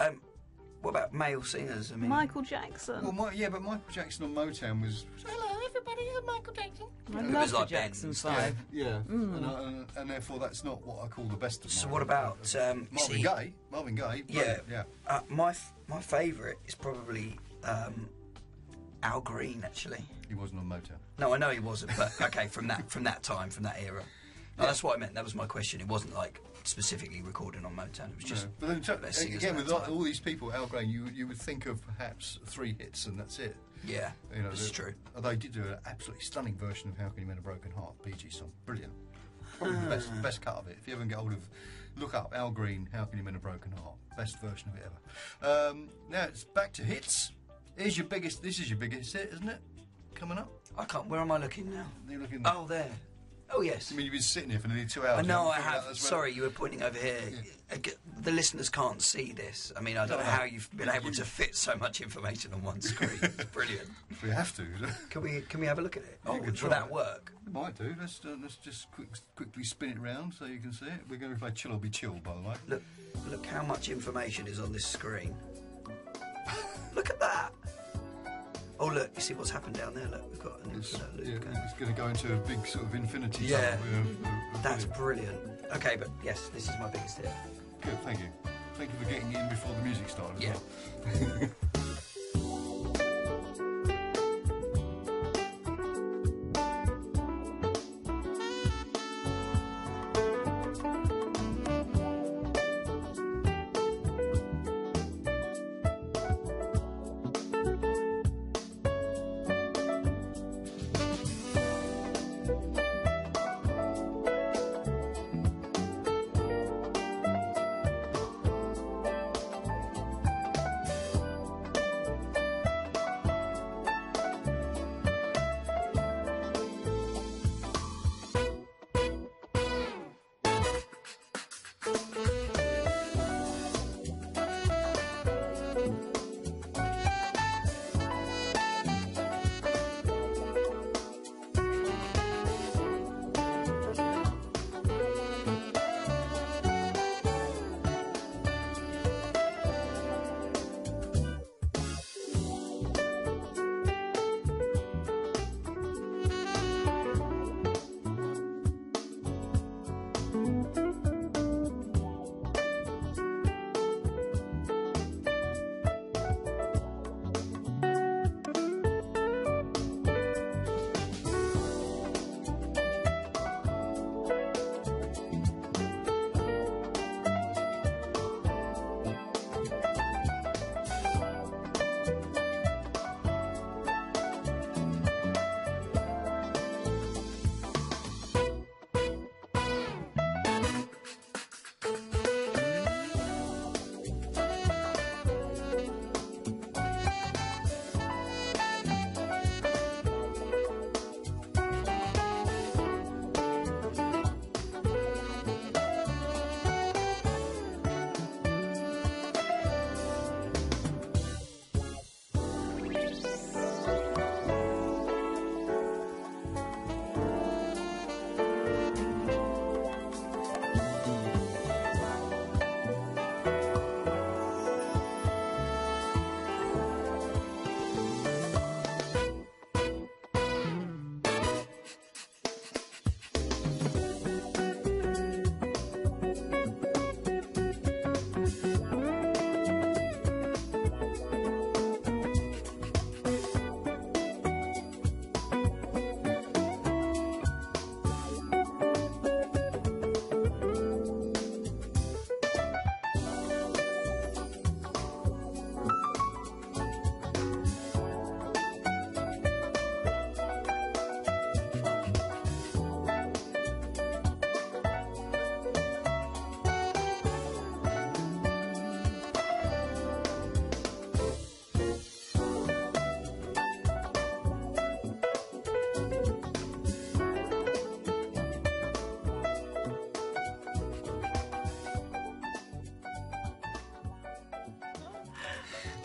What about male singers? Michael Jackson. Well, but Michael Jackson on Motown was. Hello, everybody, I'm Michael Jackson. I love the Jackson 5. Yeah. And therefore that's not what I call the best of mine. So what about Marvin Gaye? Yeah. My favourite is probably Al Green, actually. He wasn't on Motown. No, I know he wasn't, but okay, from that time, from that era. No, that's what I meant. That was my question. It wasn't like specifically recorded on Motown. It was just. But then, again, with all these people, Al Green, you would think of perhaps 3 hits and that's it. Yeah, that's true. They did do an absolutely stunning version of "How Can You Mend a Broken Heart," Bee Gees song, brilliant. Probably the best cut of it. If you ever get hold of, look up Al Green, "How Can You Mend a Broken Heart," best version of it ever. Now it's back to hits. This is your biggest hit, isn't it? Coming up. I can't. Where am I looking now? You're looking. Oh, there. Oh, yes. I mean, you've been sitting here for nearly 2 hours. No, I have. Sorry, you were pointing over here. Yeah. The listeners can't see this. I mean, I don't know how you've been able to fit so much information on one screen. It's brilliant. We have to. Can we have a look at it? Yeah, will that work? It might do. Let's just quickly spin it round so you can see it. We're going to play Chill or Be Chill, by the way. Look how much information is on this screen. Look at that. Oh, look, you see what's happened down there? Look, we've got an infinite loop going. It's going to go into a big sort of infinity. Yeah, that's brilliant. Okay, but yes, this is my biggest hit. Good, thank you. Thank you for getting in before the music started. Yeah. Well.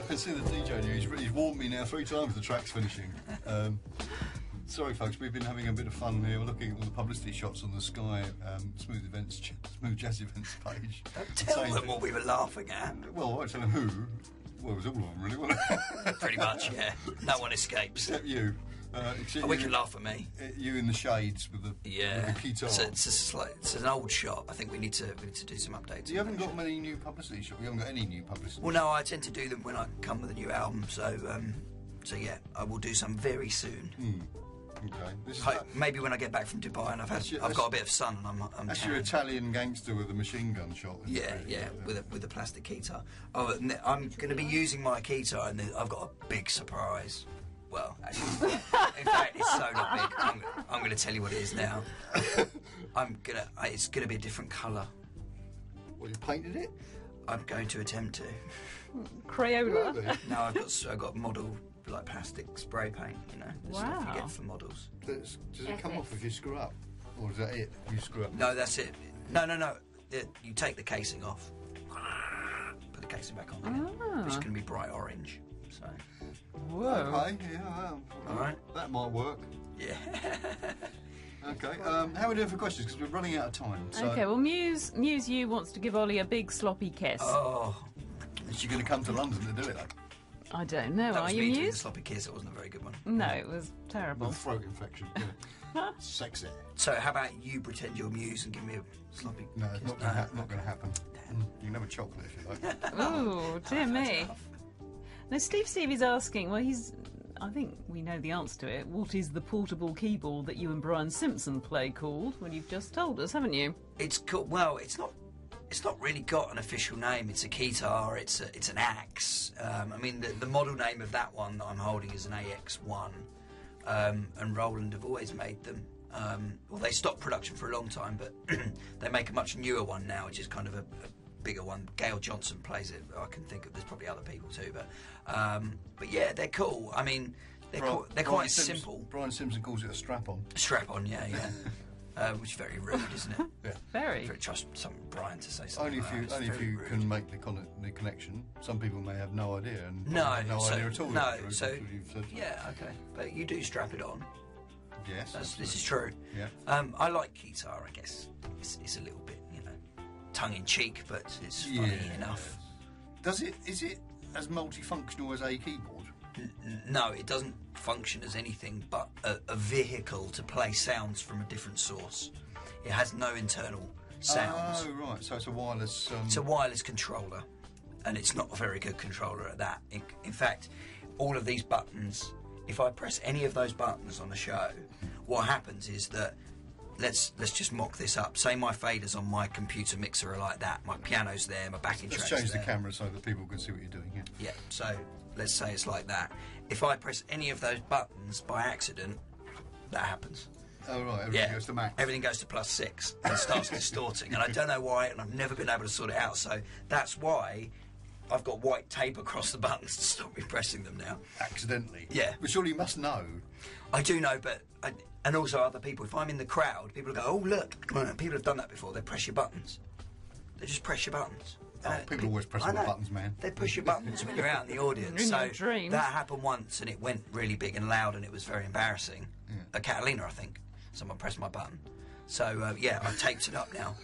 can see the DJ news. He's warned me now 3 times the track's finishing. Sorry, folks, we've been having a bit of fun here. We're looking at all the publicity shots on the Sky Smooth Jazz Events page. Don't tell them what we were laughing at. Well, I won't tell them who. Well, it was all of them, really, wasn't it? Pretty much, yeah. No one escapes. Except you. We can laugh at me. You in the shades with the guitar. It's an old shot. I think we need to do some updates. You haven't got many new publicity shots. You haven't got any new publicity. Well, no, I tend to do them when I come with a new album. So yeah, I will do some very soon. Okay. Maybe when I get back from Dubai and I've got a bit of sun and I'm that's your Italian gangster with a machine gun shot. Yeah, with a plastic guitar. Oh, and I'm going to be using my guitar and I've got a big surprise. Well, actually, in fact, it's so not big. I'm going to tell you what it is now. It's going to be a different colour. Well, you painted it? I'm going to attempt to. Crayola? Really? No, I've got model like plastic spray paint. You know, the stuff you get for models. Does it come off if you screw up, or is that it? You screw up? No, that's it. No. You take the casing off, put the casing back on again. It's going to be bright orange. So. Whoa. Okay, yeah, well, all right. That might work. Yeah. Okay, how are we doing for questions? Because we're running out of time. So. Okay, well, Muse U wants to give Ollie a big sloppy kiss. Oh. Is she going to come to London to do it, though? I don't know. That was Are you me doing the Muse? sloppy kiss. It wasn't a very good one. No, it was terrible. With a throat infection. Yeah. Sexy. So how about you pretend you're Muse and give me a sloppy No, kiss? it's not going to happen. You can have a chocolate if you like. Ooh, dear me. Now, Stevie's asking, well, I think we know the answer to it. What is the portable keyboard that you and Brian Simpson play called? Well, you've just told us, haven't you? It's called, well, it's not really got an official name. It's a guitar, it's an axe. I mean, the model name of that one that I'm holding is an AX1. And Roland have always made them. Well, they stopped production for a long time, but they make a much newer one now, which is kind of a bigger one. Gail Johnson plays it. I can think of, there's probably other people too, but yeah, they're cool. I mean, they're quite simple. Brian Simpson calls it a strap-on. Strap-on, yeah. Which is very rude, isn't it? Yeah. Very. Trust Brian to say something. Only if you can make the connection. Some people may have no idea and no idea at all. No, so yeah, okay. But you do strap it on. Yes, this is true. Yeah. I like guitar. I guess it's a little bit, tongue in cheek, but it's funny enough. Is it as multifunctional as a keyboard? No, it doesn't function as anything but a vehicle to play sounds from a different source. It has no internal sounds. Oh, right. So it's a wireless... It's a wireless controller, and it's not a very good controller at that. In fact, all of these buttons, if I press any of those buttons on the show, what happens is that let's just mock this up. Say my faders on my computer mixer are like that. My piano's there, my backing track's there. Let's change the camera so that people can see what you're doing here. Yeah, so let's say it's like that. If I press any of those buttons by accident, that happens. Oh, right, everything goes to max. Everything goes to +6 and starts distorting. And I don't know why, and I've never been able to sort it out. So that's why I've got white tape across the buttons to stop me pressing them now. Accidentally? Yeah. But surely you must know. I do know, but... and also other people. If I'm in the crowd, people go, oh, look. People have done that before. They press your buttons. They just press your buttons. People always press my buttons, man. They push your buttons when you're out in the audience. In so your dreams. That happened once, and it went really big and loud, and it was very embarrassing. At Catalina, I think. Someone pressed my button. So, yeah, I've taped it up now.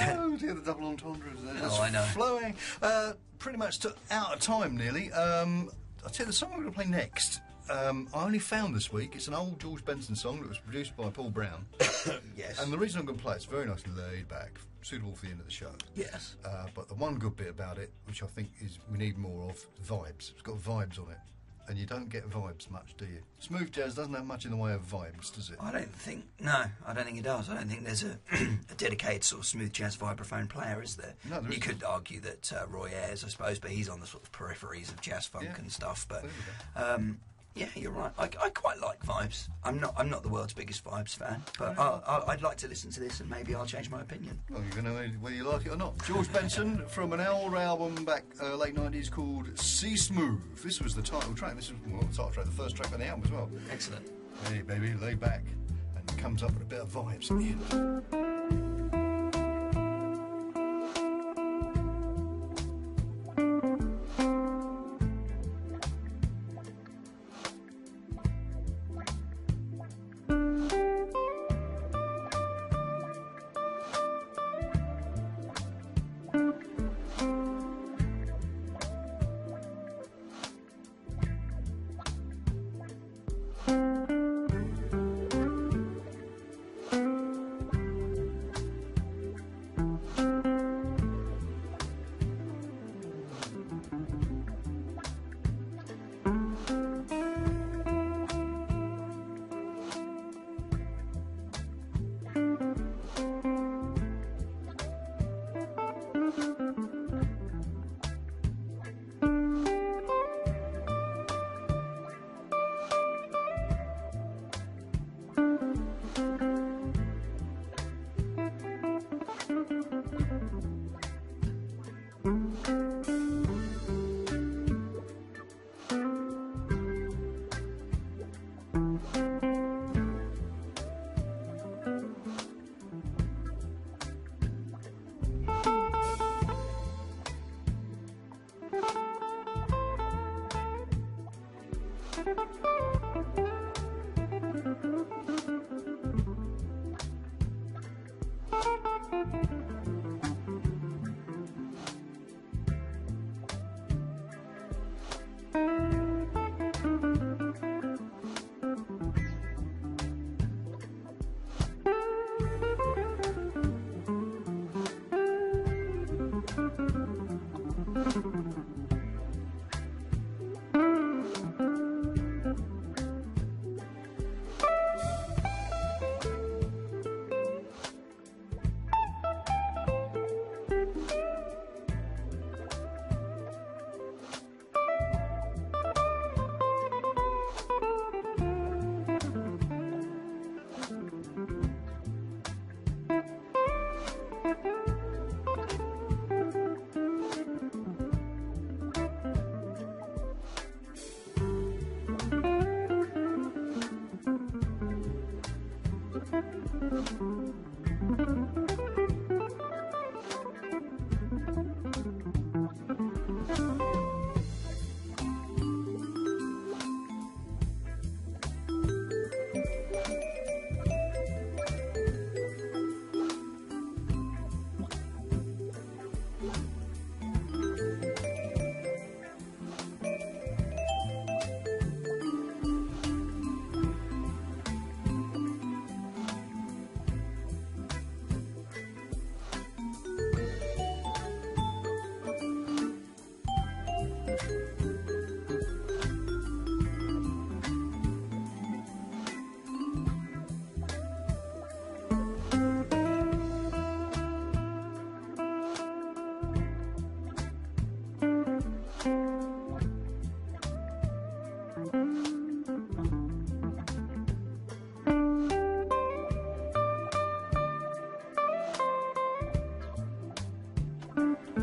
Oh dear, the double entendres there. Oh, I know. Flowing. Pretty much out of time, nearly. I'll tell you the song I'm going to play next. I only found this week. It's an old George Benson song that was produced by Paul Brown. Yes. And the reason I'm going to play it's very nice and laid back, suitable for the end of the show. Yes. But the one good bit about it, which I think is we need more of, vibes. It's got vibes on it. And you don't get vibes much, do you? Smooth jazz doesn't have much in the way of vibes, does it? I don't think it does. I don't think there's a dedicated sort of smooth jazz vibraphone player, is there? No, there you isn't. could argue that Roy Ayers, I suppose, but he's on the sort of peripheries of jazz funk and stuff. But yeah, you're right. I quite like vibes. I'm not the world's biggest vibes fan, but I'd like to listen to this and maybe I'll change my opinion. Well, you're going to know whether you like it or not. George Benson from an old album back late 90s called Sea Smooth. This was the title track. This was the title track, the first track on the album as well. Excellent. Hey, baby, lay back. And it comes up with a bit of vibes at the end.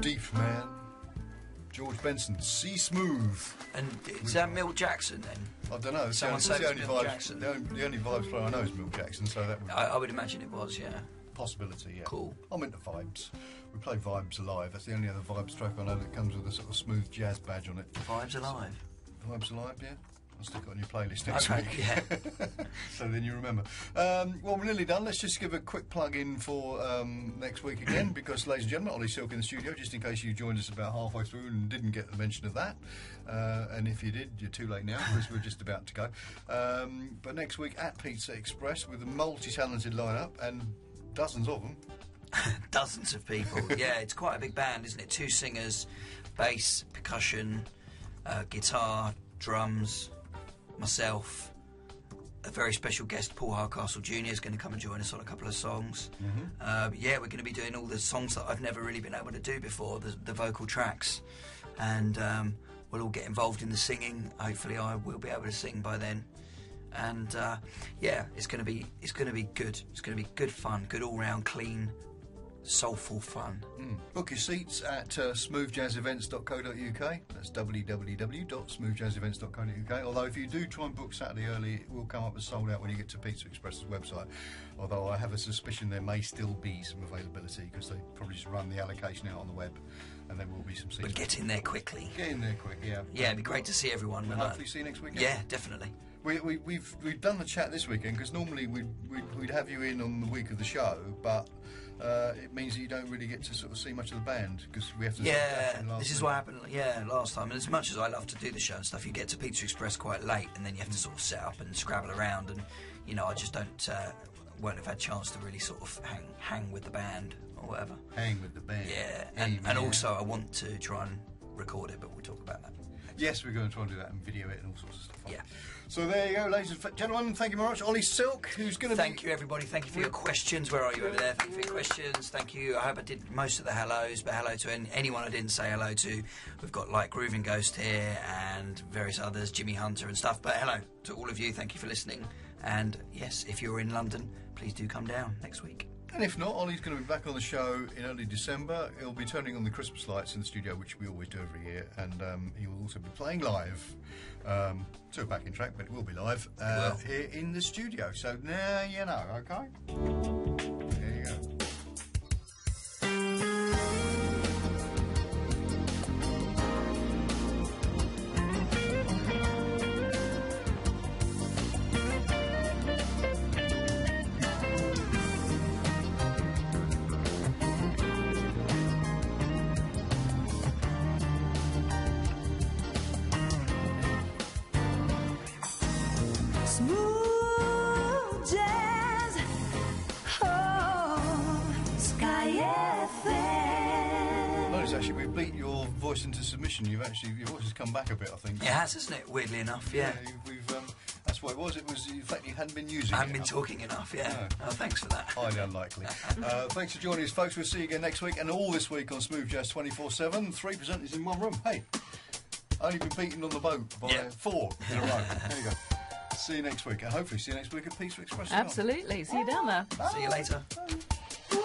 Deep Man, George Benson, See Smooth. And is that Milt Jackson then? I don't know. Someone the said only it's Milt vibes, Jackson. the only vibes player I know is Milt Jackson, so that would be I would imagine it was, yeah. a possibility, yeah. Cool. I'm into vibes. We play Vibes Alive. That's the only other Vibes track I know that comes with a sort of smooth jazz badge on it. Vibes Alive. Vibes Alive, yeah. I'll stick it on your playlist next Okay, week. yeah. So then you remember. Well, we're nearly done. Let's just give a quick plug in for next week again, because, ladies and gentlemen, Ollie Silk in the studio, just in case you joined us about halfway through and didn't get the mention of that. And if you did, you're too late now, because we're just about to go. But next week at Pizza Express with a multi-talented lineup and dozens of them. Dozens of people. Yeah, it's quite a big band, isn't it? 2 singers, bass, percussion, guitar, drums, myself, a very special guest, Paul Hardcastle Jr. is going to come and join us on a couple of songs. Yeah, we're going to be doing all the songs that I've never really been able to do before, the vocal tracks, and we'll all get involved in the singing. Hopefully I will be able to sing by then. And yeah, it's going to be good. It's going to be good fun, good all-round, clean, soulful fun. Book your seats at smoothjazzevents.co.uk. That's www.smoothjazzevents.co.uk. Although if you do try and book Saturday early, it will come up as sold out when you get to Pizza Express's website. Although I have a suspicion there may still be some availability, because they probably just run the allocation out on the web, and there will be some seats. But get in there quickly. Get in there quick, yeah. Yeah, it'd be great to see everyone. We'll hopefully see you next weekend. Yeah, definitely. We've done the chat this weekend, because normally we'd have you in on the week of the show, but it means that you don't really get to sort of see much of the band, because we have to. Yeah, this is what happened. Yeah, last time. And as much as I love to do the show and stuff, you get to Pizza Express quite late, and then you have to sort of set up and scrabble around, and I just won't have had a chance to really sort of hang with the band or whatever. Hang with the band. Yeah, and also I want to try and record it, but we'll talk about that. Yes, we're going to try and do that and video it and all sorts of stuff. Yeah. So there you go, ladies and gentlemen. Thank you very much. Ollie Silk, who's going to Thank you, everybody. Thank you for your questions. Where are you over there? Thank you for your questions. Thank you. I hope I did most of the hellos, but hello to anyone I didn't say hello to. We've got like Grooving Ghost here and various others, Jimmy Hunter and stuff. But hello to all of you. Thank you for listening. And yes, if you're in London, please do come down next week. And if not, Ollie's going to be back on the show in early December. He'll be turning on the Christmas lights in the studio, which we always do every year, and he will also be playing live to a backing track, but it will be live here in the studio. So now you know, okay? There you go. Smooth jazz, oh, Sky FM. Notice actually we've beat your voice into submission. Your voice has come back a bit, I think. It has, hasn't it? Weirdly enough, yeah. That's what it was. It was, in fact, you hadn't been using it. I haven't been talking enough, yeah. No. Oh, thanks for that. Highly unlikely. Thanks for joining us, folks. We'll see you again next week and all this week on Smooth Jazz 24/7. 3 presenters in one room. Hey, only been beaten on the boat by 4 in a row. There you go. See you next week, and hopefully see you next week at Pizza Express. Absolutely. See you down there. See you later. Ooh,